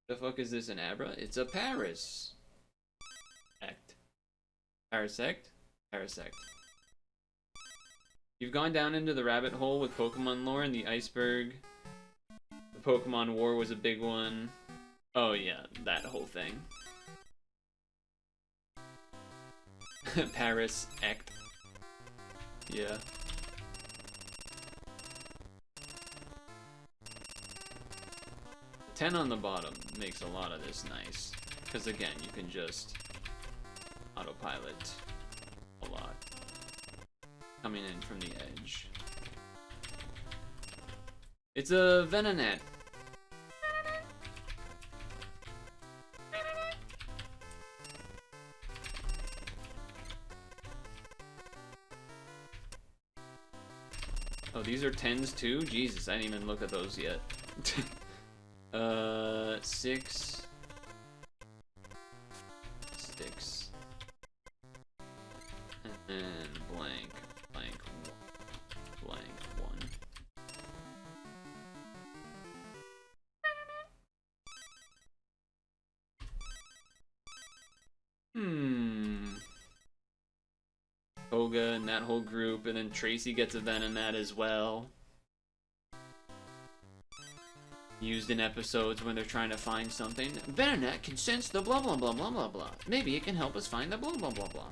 S1: The fuck is this, an Abra? It's a Paris. Act. Parasect. You've gone down into the rabbit hole with Pokemon lore and the iceberg. The Pokemon War was a big one. Oh yeah, that whole thing. Paris Act. Yeah. The 10 on the bottom makes a lot of this nice. Because again, you can just autopilot a lot. Coming in from the edge. It's a Venonat. Oh, these are 10s too? Jesus, I didn't even look at those yet. 6. 6. And then blank, blank, blank, 1. Koga and that whole group, and then Tracy gets a Venonat as well. Used in episodes when they're trying to find something. Venonat can sense the blah blah blah blah blah blah. Maybe it can help us find the blah blah blah blah.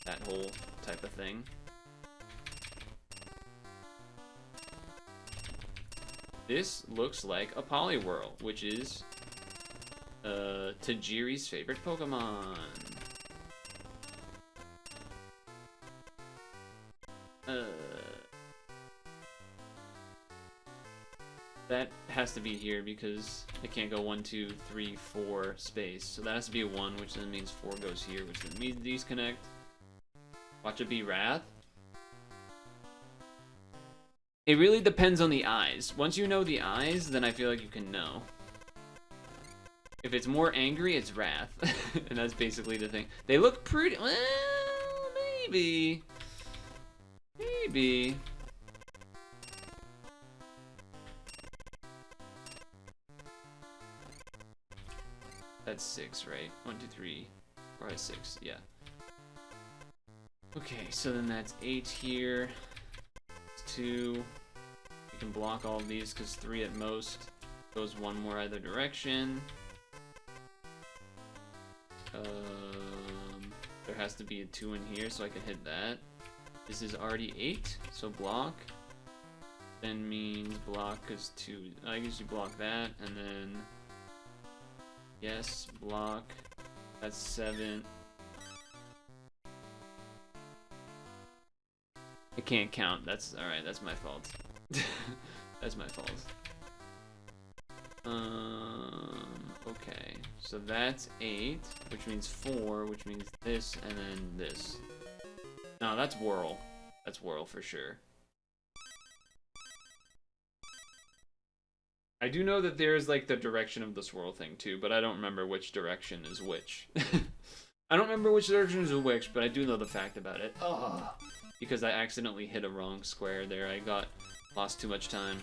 S1: That whole type of thing. This looks like a Poliwhirl, which is Tajiri's favorite Pokemon. That has to be here because it can't go 1, 2, 3, 4 space. So that has to be a 1, which then means 4 goes here, which then means these connect. Watch it be Wrath. It really depends on the eyes. Once you know the eyes, then I feel like you can know. If it's more angry, it's Wrath. And that's basically the thing. They look pretty... Well, maybe. Maybe. That's 6, right? 1, 2, 3, 4, 5, 6. Yeah. Okay, so then that's 8 here. It's 2. You can block all of these because 3 at most. Goes 1 more either direction. There has to be a 2 in here so I can hit that. This is already 8, so block. Then means block is 2. I guess you block that, and then... Yes, block. That's 7. I can't count. That's alright, that's my fault. That's my fault. Okay. So that's 8, which means 4, which means this, and then this. No, that's Whirl. That's Whirl for sure. I do know that there's like the direction of the swirl thing too, but I don't remember which direction is which. I don't remember which direction is which, but I do know the fact about it. Ugh. Because I accidentally hit a wrong square there. I lost too much time.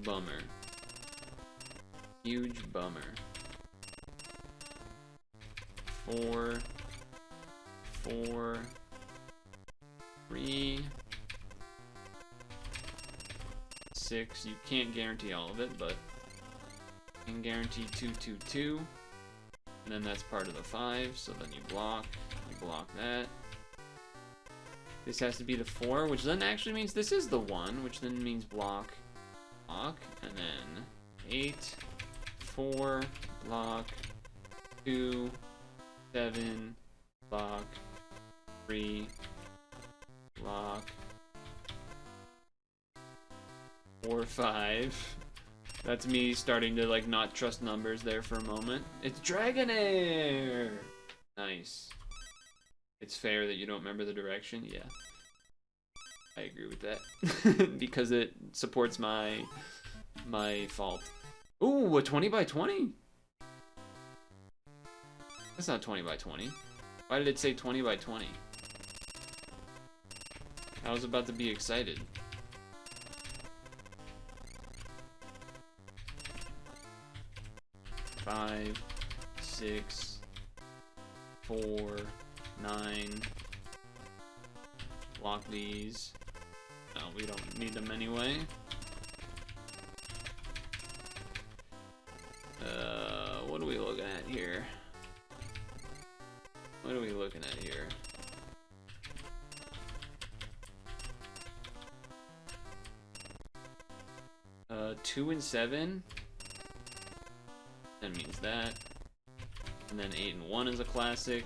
S1: Bummer. Huge bummer. 4. 4. 3. 6. You can't guarantee all of it, but you can guarantee 2, 2, 2. And then that's part of the 5, so then you block that. This has to be the 4, which then actually means this is the 1, which then means block, and then 8, 4, block, 2, 7, block, 3, block, 4, 5. That's me starting to like not trust numbers there for a moment. It's Dragonair! Nice. It's fair that you don't remember the direction, yeah. I agree with that. Because it supports my fault. Ooh, a 20 by 20? That's not 20 by 20. Why did it say 20 by 20? I was about to be excited. Five, 6, 4, 9. Block these. No, we don't need them anyway. What are we looking at here? What are we looking at here? Uh, 2 and 7. That means that. And then 8 and 1 is a classic.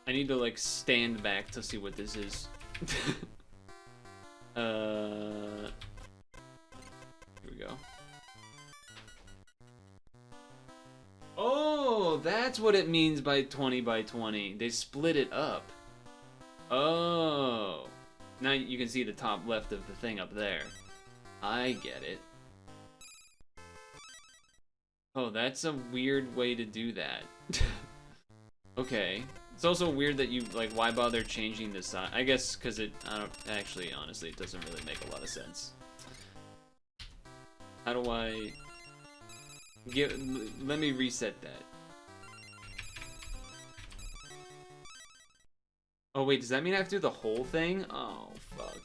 S1: I need to like stand back to see what this is. Here we go. Oh, that's what it means by 20 by 20. They split it up. Oh. Now you can see the top left of the thing up there. I get it. Oh, that's a weird way to do that. Okay. It's also weird that you, like, why bother changing the size? I guess because I don't, actually, honestly, it doesn't really make a lot of sense. How do I let me reset that. Oh wait, does that mean I have to do the whole thing? Oh, fuck.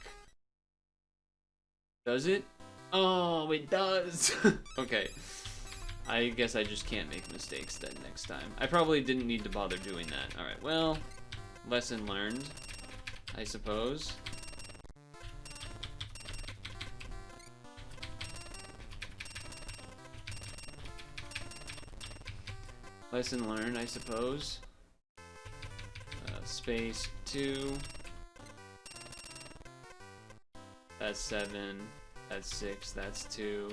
S1: Does it? Oh, it does! Okay. I guess I just can't make mistakes then next time. I probably didn't need to bother doing that. Alright, well, lesson learned, I suppose. Lesson learned, I suppose. Space 2. That's 7. That's 6. That's 2.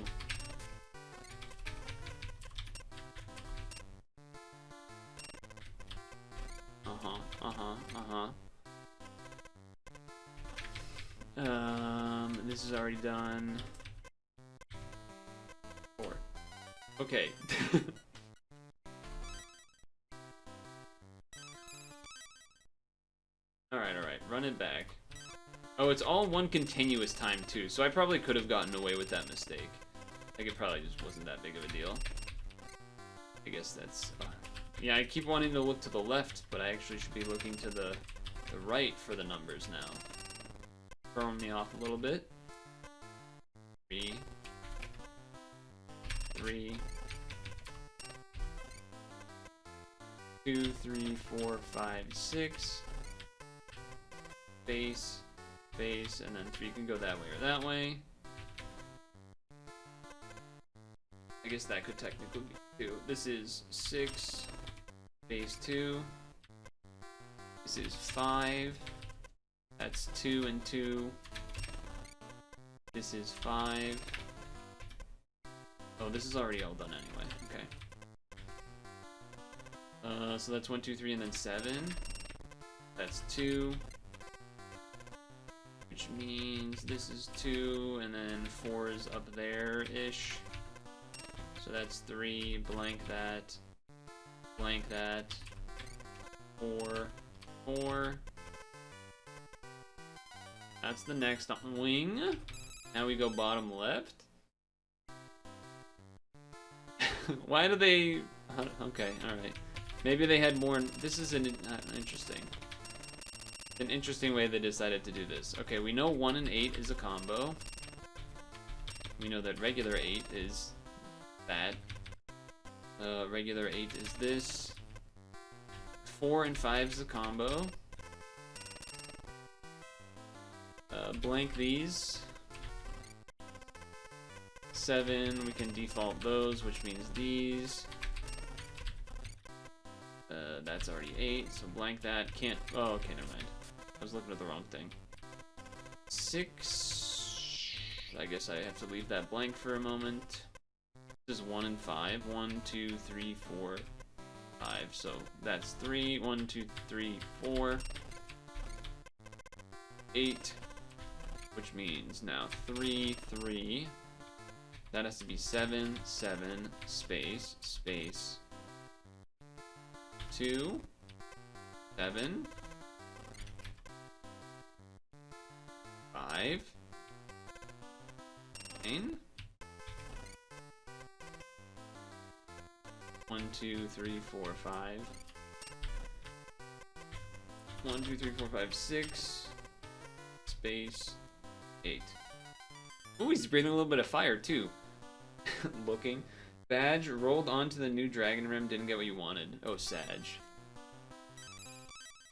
S1: This is already done. 4. Okay. Alright, run it back. Oh, it's all one continuous time too, so I probably could have gotten away with that mistake. Like, it probably just wasn't that big of a deal. I guess that's... yeah, I keep wanting to look to the left, but I actually should be looking to the right for the numbers now. Throwing me off a little bit. 3. 3. 2, 3, 4, 5, 6. Base, base, and then 3 can go that way or that way. I guess that could technically be 2. This is 6, base 2. This is 5. That's 2 and 2. This is 5. Oh, this is already all done anyway. Okay. So that's 1, 2, 3, and then 7. That's 2. Which means this is 2, and then 4 is up there-ish. So that's 3, blank that, 4, 4. That's the next wing. Now we go bottom left. Why do they... okay, alright. Maybe they had more... This is an interesting. An interesting way they decided to do this. Okay, we know 1 and 8 is a combo. We know that regular 8 is that. Regular 8 is this. 4 and 5 is a combo. Blank these. 7, we can default those, which means these. That's already 8, so blank that. Can't... oh, okay, never mind. I was looking at the wrong thing. 6... I guess I have to leave that blank for a moment. This is 1 and 5. 1, 2, 3, 4, 5. So that's 3. 1, 2, 3, 4. 8. Which means now 3, 3. That has to be 7, 7, space, space. 2, 7, 5, 9, 1, 2, 3, 4, 5. 1, 2, 3, 4, 5, 6. Space 8. Ooh, he's breathing a little bit of fire too. Looking. Badge rolled onto the new dragon rim, didn't get what you wanted. Oh, Sag.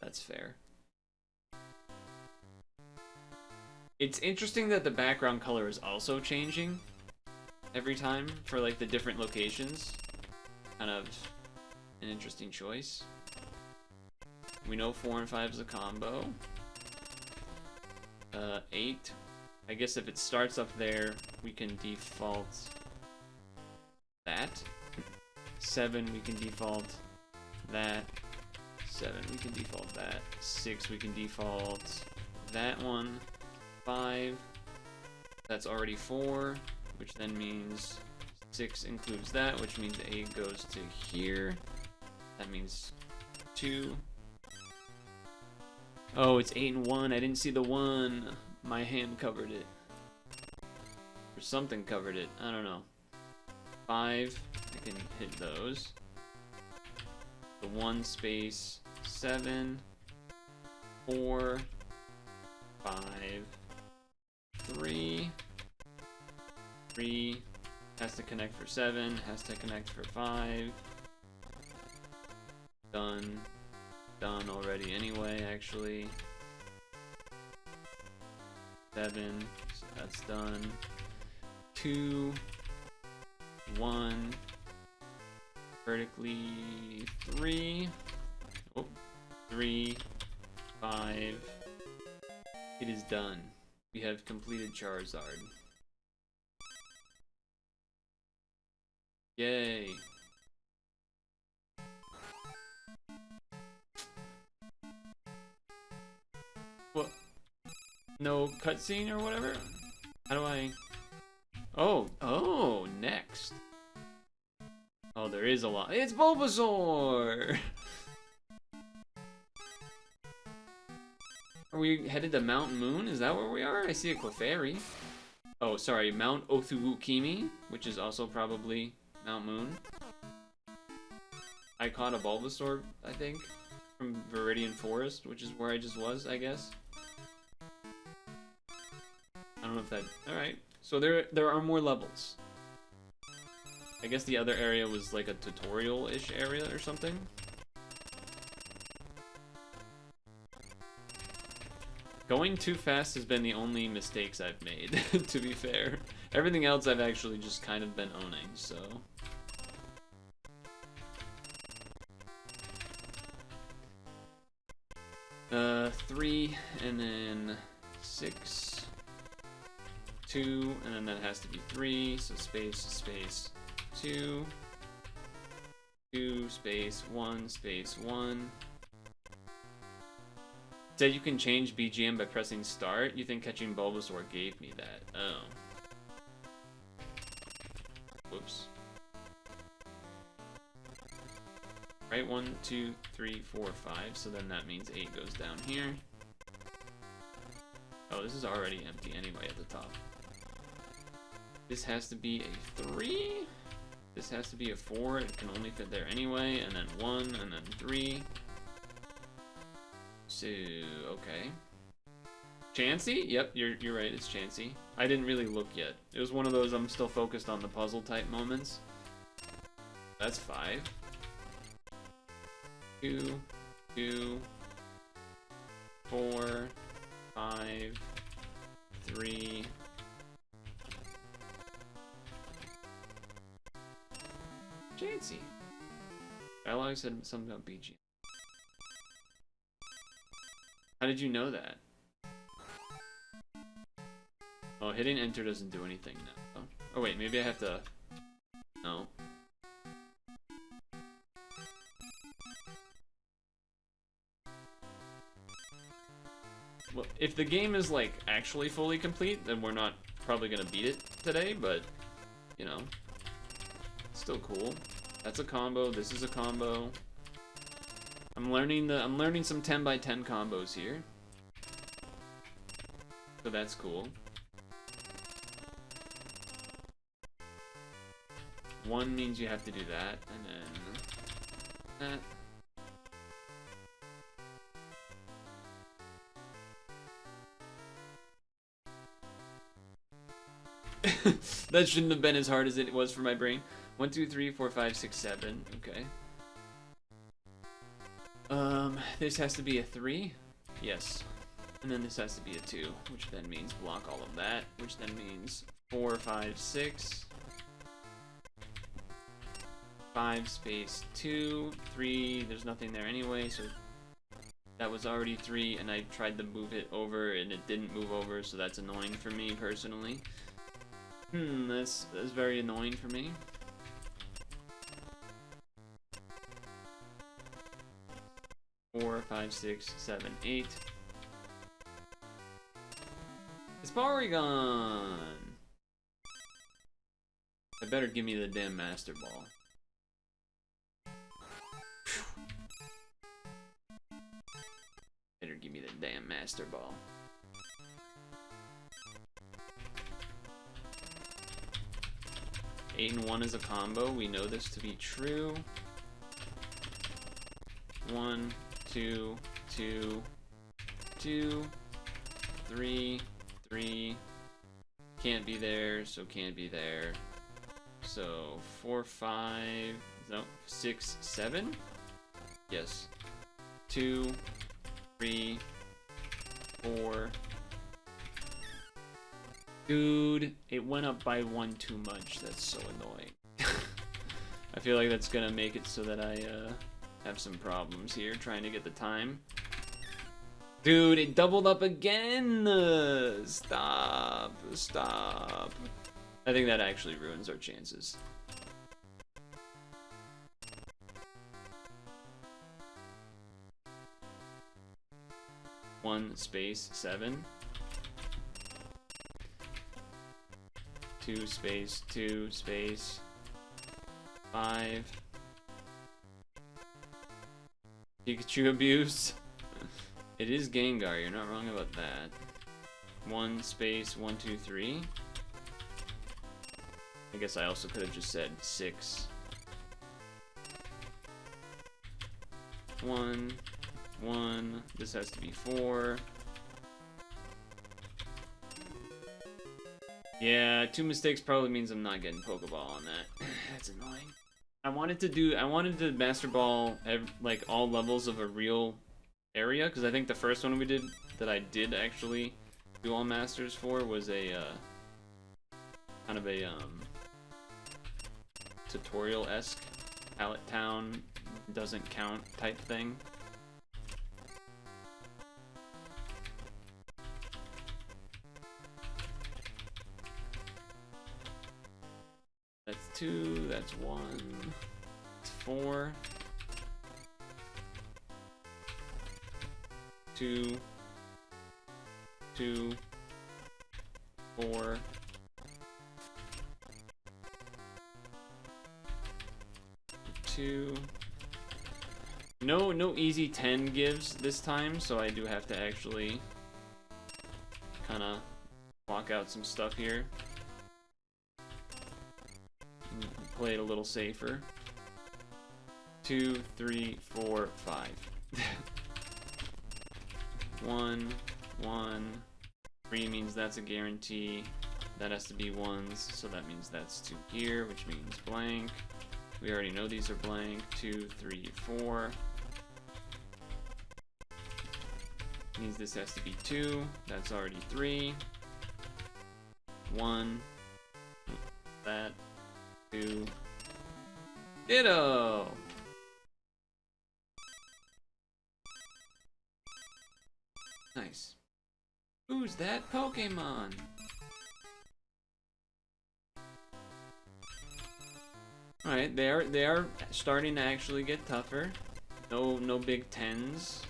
S1: That's fair. It's interesting that the background color is also changing every time for like the different locations. Kind of an interesting choice. We know 4 and 5 is a combo. 8. I guess if it starts up there, we can default that. 7, we can default that. 7, we can default that. 6, we can default that one. 5, that's already 4, which then means 6 includes that, which means 8 goes to here. That means 2. Oh, it's 8 and 1. I didn't see the 1. My hand covered it. Or something covered it. I don't know. 5. I can hit those. The 1 space 7. 4. 5. 3. 3. Has to connect for 7. Has to connect for 5. Done. Done already anyway, actually. 7, so that's done. 2, 1, vertically 3, oh, 3, 5. It is done. We have completed Charizard. Yay. What? No cutscene or whatever? How do I... Oh, next. Oh, there is a lot. It's Bulbasaur! Are we headed to Mount Moon? Is that where we are? I see a Clefairy. Oh, sorry, Mount Othukimi, which is also probably Mount Moon. I caught a Bulbasaur, I think, from Viridian Forest, which is where I just was, I guess. I don't know if that... Alright. So there are more levels. I guess the other area was like a tutorial-ish area or something. Going too fast has been the only mistakes I've made, to be fair. Everything else I've actually just kind of been owning, so... 3, and then 6, 2, and then that has to be 3, so space, space, 2, 2, space, 1, space, 1. Said you can change BGM by pressing start. You think catching Bulbasaur gave me that? Oh. Whoops. Right, 1, 2, 3, 4, 5. So then that means 8 goes down here. Oh, this is already empty anyway at the top. This has to be a 3. This has to be a 4. It can only fit there anyway. And then 1, and then 3. So, okay. Chansey? Yep, you're right, it's Chansey. I didn't really look yet. It was one of those I'm still focused on the puzzle type moments. That's 5. 2, 2, 4, 5, 3. Chansey. Dialogue said something about BG. How did you know that? Oh, hitting enter doesn't do anything now. Oh wait, maybe I have to... No. Well, if the game is like actually fully complete, then we're not probably gonna beat it today, but you know, still cool. That's a combo, this is a combo. I'm learning some 10 by 10 combos here. So that's cool. 1 means you have to do that, and then that. That shouldn't have been as hard as it was for my brain. 1, 2, 3, 4, 5, 6, 7. Okay. This has to be a 3. Yes. And then this has to be a 2, which then means block all of that, which then means 4, 5, 6. 5 space 2, 3. There's nothing there anyway, so that was already 3, and I tried to move it over, and it didn't move over, so that's annoying for me personally. That's very annoying for me. Four, 5, 6, 7, 8. It's Porygon! I better give me the damn Master Ball. Better give me the damn Master Ball. Eight and 1 is a combo. We know this to be true. 1, 2, 2, 2, 3, 3. Can't be there, so can't be there. So 4, 5, no, 6, 7. Yes. 2, 3, 4. Dude, it went up by 1 too much. That's so annoying. I feel like that's gonna make it so that I have some problems here trying to get the time. Dude, it doubled up again! Stop. Stop. I think that actually ruins our chances. One space 7. 2 space 2 space 5. Pikachu abuse. It is Gengar, you're not wrong about that. 1 space 1, 2, 3. I guess I also could have just said 6. 1, 1. This has to be 4. Yeah, 2 mistakes probably means I'm not getting Pokeball on that. That's annoying. I wanted to Master Ball like all levels of a real area, because I think the first one we did that I did actually do all masters for was a kind of a tutorial-esque Pallet Town doesn't count type thing. That's 2, that's 1, that's 4, 2, 2, 4, 2. No easy 10 gives this time, so I do have to actually kind of block out some stuff here. Play it a little safer. 2, 3, 4, 5. 1, 1. 3 means that's a guarantee. That has to be 1s, so that means that's 2 here, which means blank. We already know these are blank. 2, 3, 4. Means this has to be 2. That's already 3. 1. That. 2. Ditto! Nice. Who's that Pokemon? Alright, they are starting to actually get tougher. No big 10s.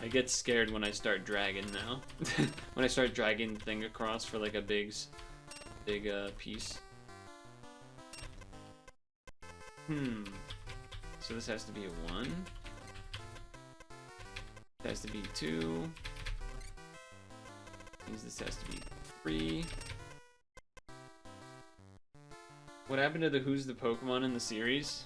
S1: I get scared when I start dragging now. When I start dragging the thing across for like a big piece. So this has to be a 1. It has to be 2. Means this has to be 3. What happened to the Who's the Pokemon in the series?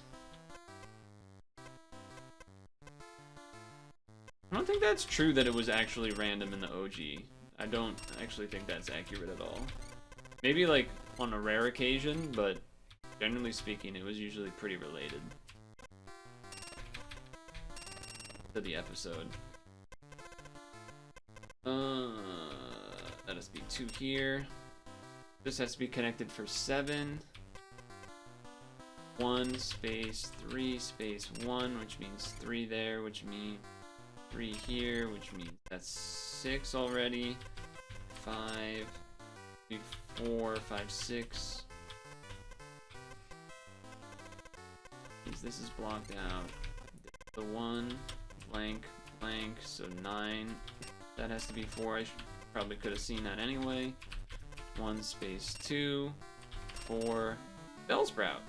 S1: I don't think that's true that it was actually random in the OG. I don't actually think that's accurate at all. Maybe like on a rare occasion, but generally speaking, it was usually pretty related to the episode. That has to be 2 here. This has to be connected for 7. 1 space 3 space 1, which means 3 there, which means 3 here, which means that's 6 already. 5, 4, 5, 6. Means this is blocked out. The 1, blank, blank, so 9. That has to be 4. I probably could have seen that anyway. 1 space 2, 4, Bellsprout.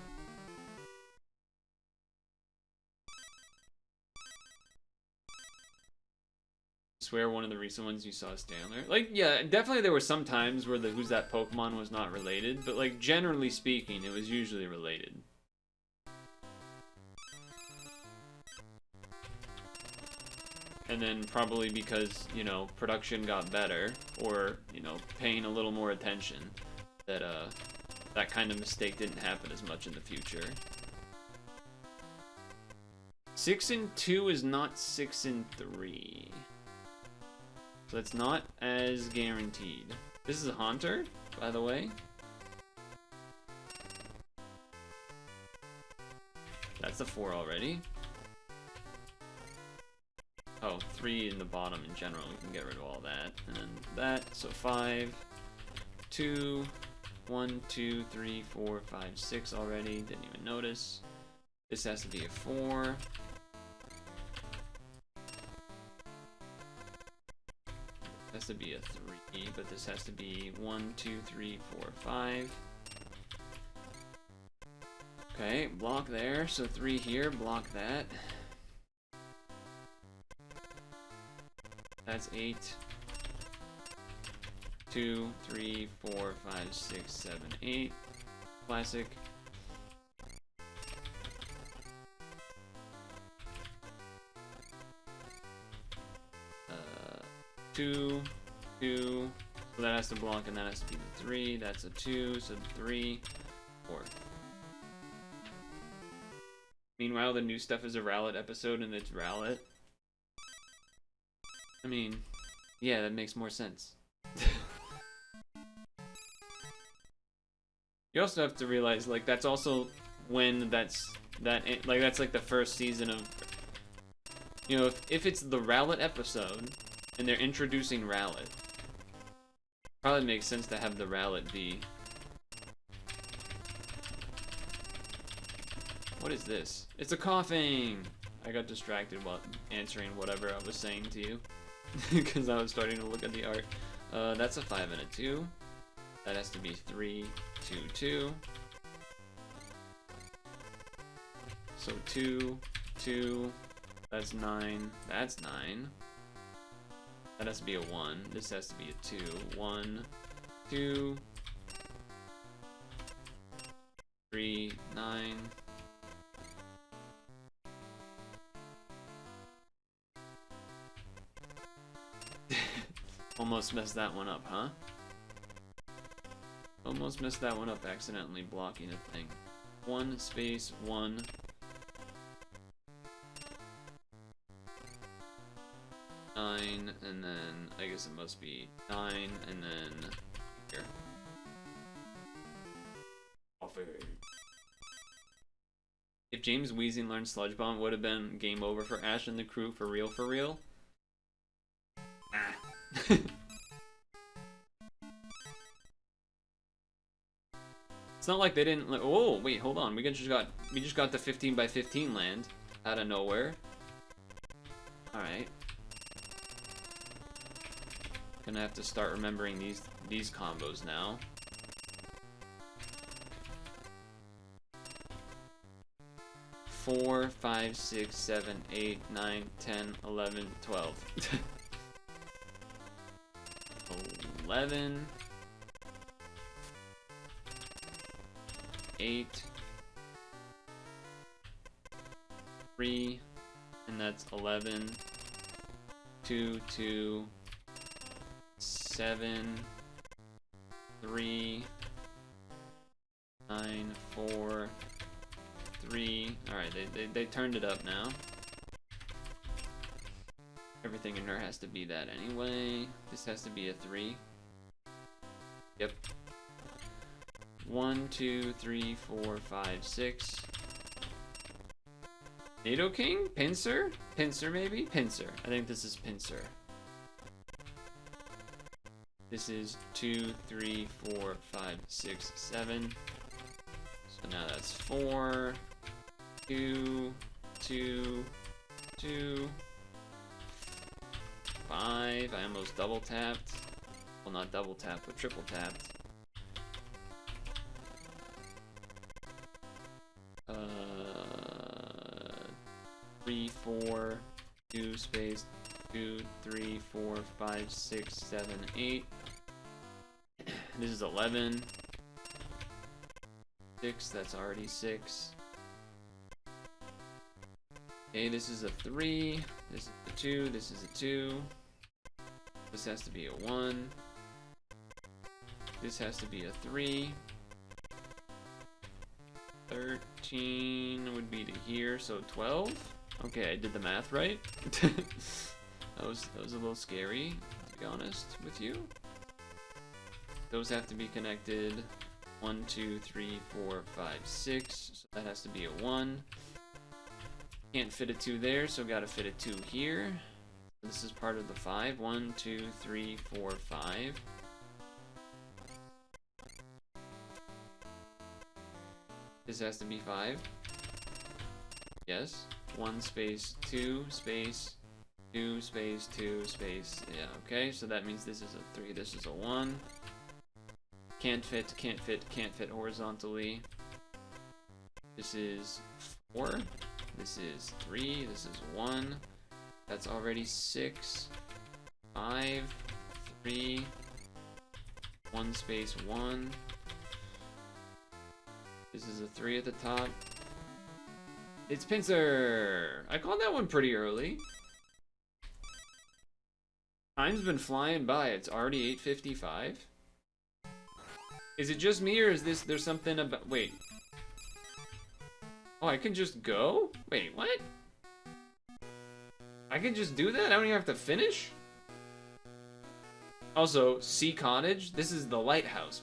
S1: I swear one of the recent ones you saw Stanler. Like, yeah, definitely there were some times where the Who's That Pokemon was not related, but like generally speaking, it was usually related. And then probably because, you know, production got better, or, you know, paying a little more attention, that that kind of mistake didn't happen as much in the future. 6 and 2 is not 6 and 3. So it's not as guaranteed. This is a Haunter, by the way. That's a 4 already. Oh, 3 in the bottom in general. We can get rid of all that. And then that. So 5, 2, 1, 2, 3, 4, 5, 6 already. Didn't even notice. This has to be a 4. Has to be a 3, but this has to be 1, 2, 3, 4, 5. Okay, block there. So 3 here, block that. That's 8. 2, 3, 4, 5, 6, 7, 8. Classic. Two, 2. So that has to block, and that has to be the 3. That's a 2, so 3, 4. Meanwhile, the new stuff is a Rowlet episode, and it's Rowlet. I mean, yeah, that makes more sense. You also have to realize, like, that's also when that's like the first season of, you know, if it's the Rowlet episode and they're introducing Rowlet, probably makes sense to have the Rowlet be. What is this? It's a coughing! I got distracted while answering whatever I was saying to you. Because I was starting to look at the art. That's a 5 and a 2. That has to be 3, 2, 2. So 2, 2. That's 9. That's 9. That has to be a 1. This has to be a 2. 1, 2, 3, 9. Almost messed that one up, huh? Almost messed that one up accidentally blocking a thing. 1 space 1. Nine, and then I guess it must be 9, and then here. If James Weezing learned Sludge Bomb, would have been game over for Ash and the crew for real, for real. Ah. It's not like they didn't. Oh wait, hold on. We just got the 15 by 15 land out of nowhere. All right. Gonna have to start remembering these combos now. Four, 5, 6, 7, 8, 9, 10, 11, 12. Oh 11, 8, 3, and that's 11, 2, 2, 7, 3, 9, 4, 3. Alright, they turned it up now. Everything in there has to be that anyway. This has to be a 3. Yep. 1, 2, 3, 4, 5, 6. NATO King? Pincer? Pincer maybe? Pincer. I think this is Pincer. This is 2, 3, 4, 5, 6, 7. So now that's 4, 2, 2, 2, 5. I almost double tapped. Well, not double tapped, but triple tapped. 3, 4, 2, space, 2, 3, 4, 5, 6, 7, 8. This is 11. 6, that's already 6. Okay, this is a 3. This is a 2. This is a 2. This has to be a 1. This has to be a 3. 13 would be to here, so 12. Okay, I did the math right. that was a little scary, to be honest with you. Those have to be connected. 1, 2, 3, 4, 5, 6. So that has to be a 1. Can't fit a 2 there, so gotta fit a 2 here. This is part of the 5. 1, 2, 3, 4, 5. This has to be 5. Yes. 1 space 2 space 2 space 2 space. Yeah, okay. So that means this is a 3. This is a 1. Can't fit, can't fit, can't fit horizontally. This is 4. This is 3. This is 1. That's already 6. 5. 3. 1 space 1. This is a 3 at the top. It's Pincer! I called that one pretty early. Time's been flying by. It's already 8:55. Is it just me, or is there's something about... Wait. Oh, I can just go? Wait, what? I can just do that? I don't even have to finish? Also, Sea Cottage? This is the lighthouse.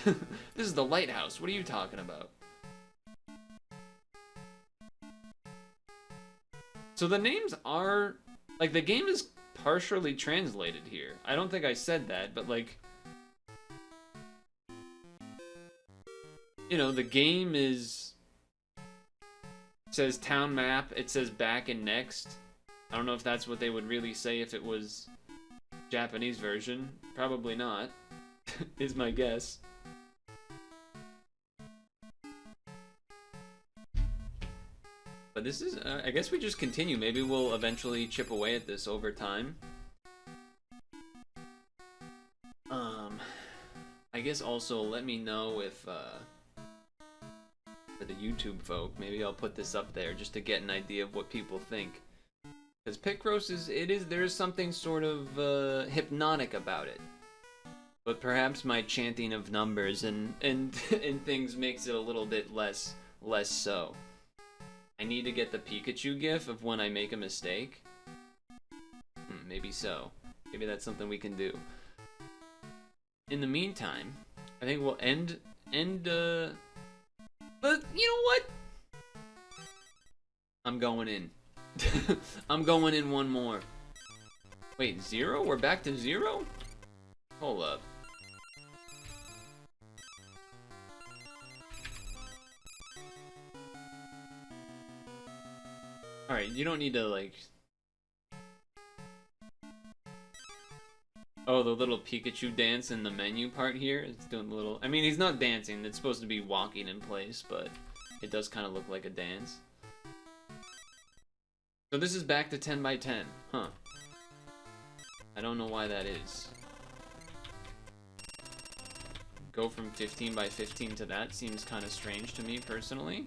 S1: This is the lighthouse. What are you talking about? So the names are... Like, the game is partially translated here. I don't think I said that, but like... You know, the game is... It says town map, it says back and next. I don't know if that's what they would really say if it was Japanese version. Probably not, is my guess. But this is, I guess we just continue. Maybe we'll eventually chip away at this over time. I guess also let me know if, for the YouTube folk, maybe I'll put this up there just to get an idea of what people think. Because Picross there is something sort of hypnotic about it. But perhaps my chanting of numbers and things makes it a little bit less so. I need to get the Pikachu gif of when I make a mistake. Maybe so. Maybe that's something we can do. In the meantime, I think we'll end but you know what? I'm going in. I'm going in one more. Wait, 0? We're back to 0? Hold up. Alright, you don't need to, like... Oh, the little Pikachu dance in the menu part here. It's doing a little... I mean, he's not dancing. It's supposed to be walking in place, but it does kind of look like a dance. So this is back to 10 by 10. Huh. I don't know why that is. go from 15 by 15 to that seems kind of strange to me personally.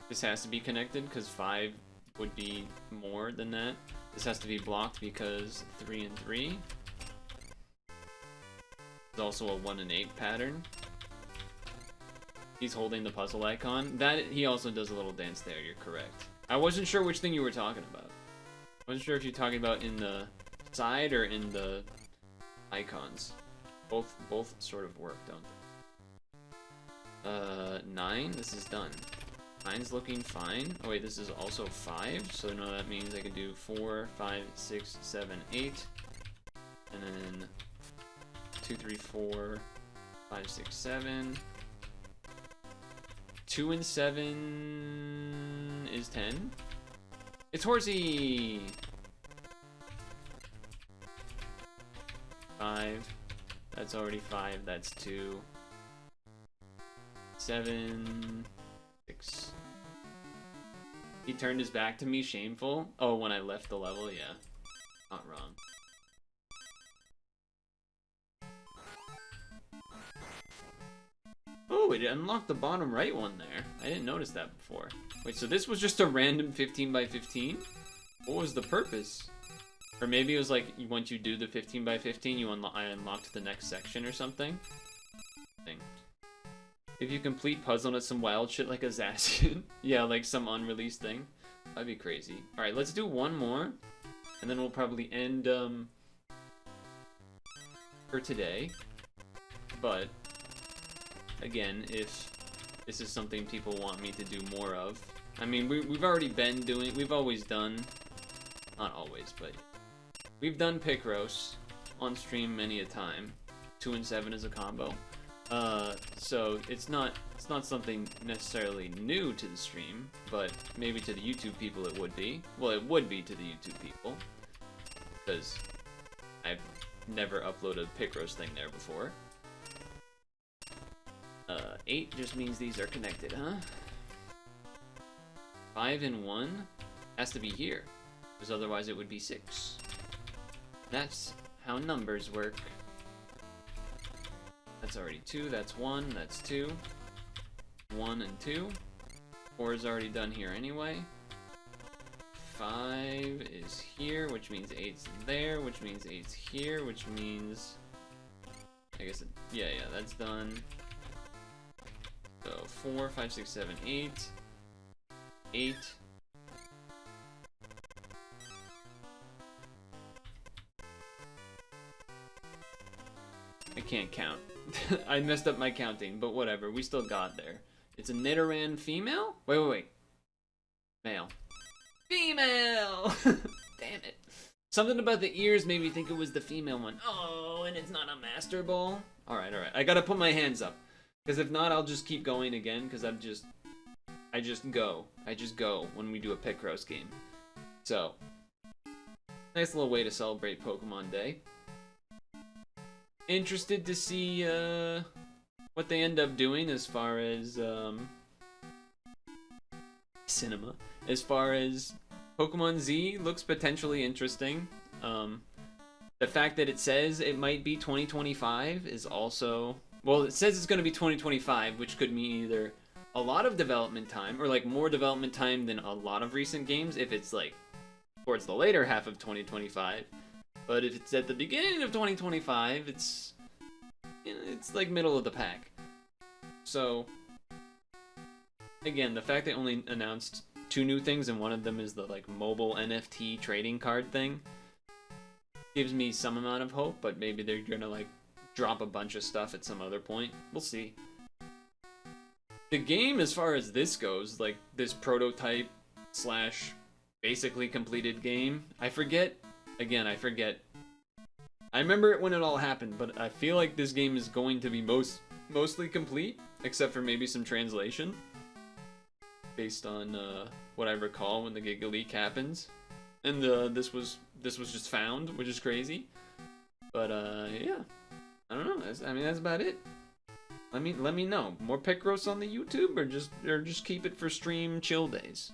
S1: This has to be connected because 5 would be more than that. This has to be blocked because 3 and 3. There's also a 1 and 8 pattern. He's holding the puzzle icon. That he also does a little dance there, you're correct. I wasn't sure which thing you were talking about. I wasn't sure if you're talking about in the side or in the icons. Both sort of work, don't they? 9, this is done. 9's looking fine. Oh wait, this is also 5, so no, that means I could do 4, 5, 6, 7, 8. And then 2, 3, 4, 5, 6, 7. 2 and 7 is 10. It's Horsey! 5. That's already 5. That's 2. 7. 6. He turned his back to me, shameful. Oh, when I left the level, yeah. Not wrong. Oh, it unlocked the bottom right one there. I didn't notice that before. Wait, so this was just a random 15 by 15? What was the purpose? Or maybe it was like, once you do the 15 by 15, I unlocked the next section or something? If you complete puzzle and it's some wild shit like a Zacian. Yeah, like some unreleased thing. That'd be crazy. Alright, let's do one more. And then we'll probably end, for today. But again, if this is something people want me to do more of. I mean, we've already been doing, we've always done, not always, but we've done Picross on stream many a time. 2 and 7 is a combo. So it's not something necessarily new to the stream, but maybe to the YouTube people it would be. Well, it would be to the YouTube people, because I've never uploaded a Picross thing there before. 8 just means these are connected, huh? 5 and 1 has to be here, because otherwise it would be 6. That's how numbers work. That's already 2, that's 1, that's 2. 1 and 2. 4 is already done here anyway. 5 is here, which means 8's there, which means 8's here, which means... I guess, yeah, that's done. So 4, 5, 6, 7, 8. 8. I can't count. I messed up my counting, but whatever. We still got there. It's a Nidoran female? Wait. Male. Female! Damn it. Something about the ears made me think it was the female one. Oh, and it's not a Master Ball? Alright. I gotta put my hands up. Because if not, I'll just keep going again, because I just go when we do a Picross game. So, nice little way to celebrate Pokemon Day. Interested to see what they end up doing as far as cinema. As far as Pokemon Z looks potentially interesting. The fact that it says it might be 2025 is also... Well, it says it's going to be 2025, which could mean either a lot of development time, or like more development time than a lot of recent games, if it's like towards the later half of 2025. But if it's at the beginning of 2025, it's like middle of the pack. So, again, the fact they only announced 2 new things, and one of them is the like mobile NFT trading card thing, gives me some amount of hope, but maybe they're gonna like drop a bunch of stuff at some other point. We'll see. The game, as far as this goes, like this prototype slash basically completed game, I forget. I remember it when it all happened, but I feel like this game is going to be mostly complete, except for maybe some translation, based on what I recall when the Giga Leak happens. And this was just found, which is crazy. But yeah, I don't know. That's about it. Let me know. More Picross on the YouTube, or just keep it for stream chill days.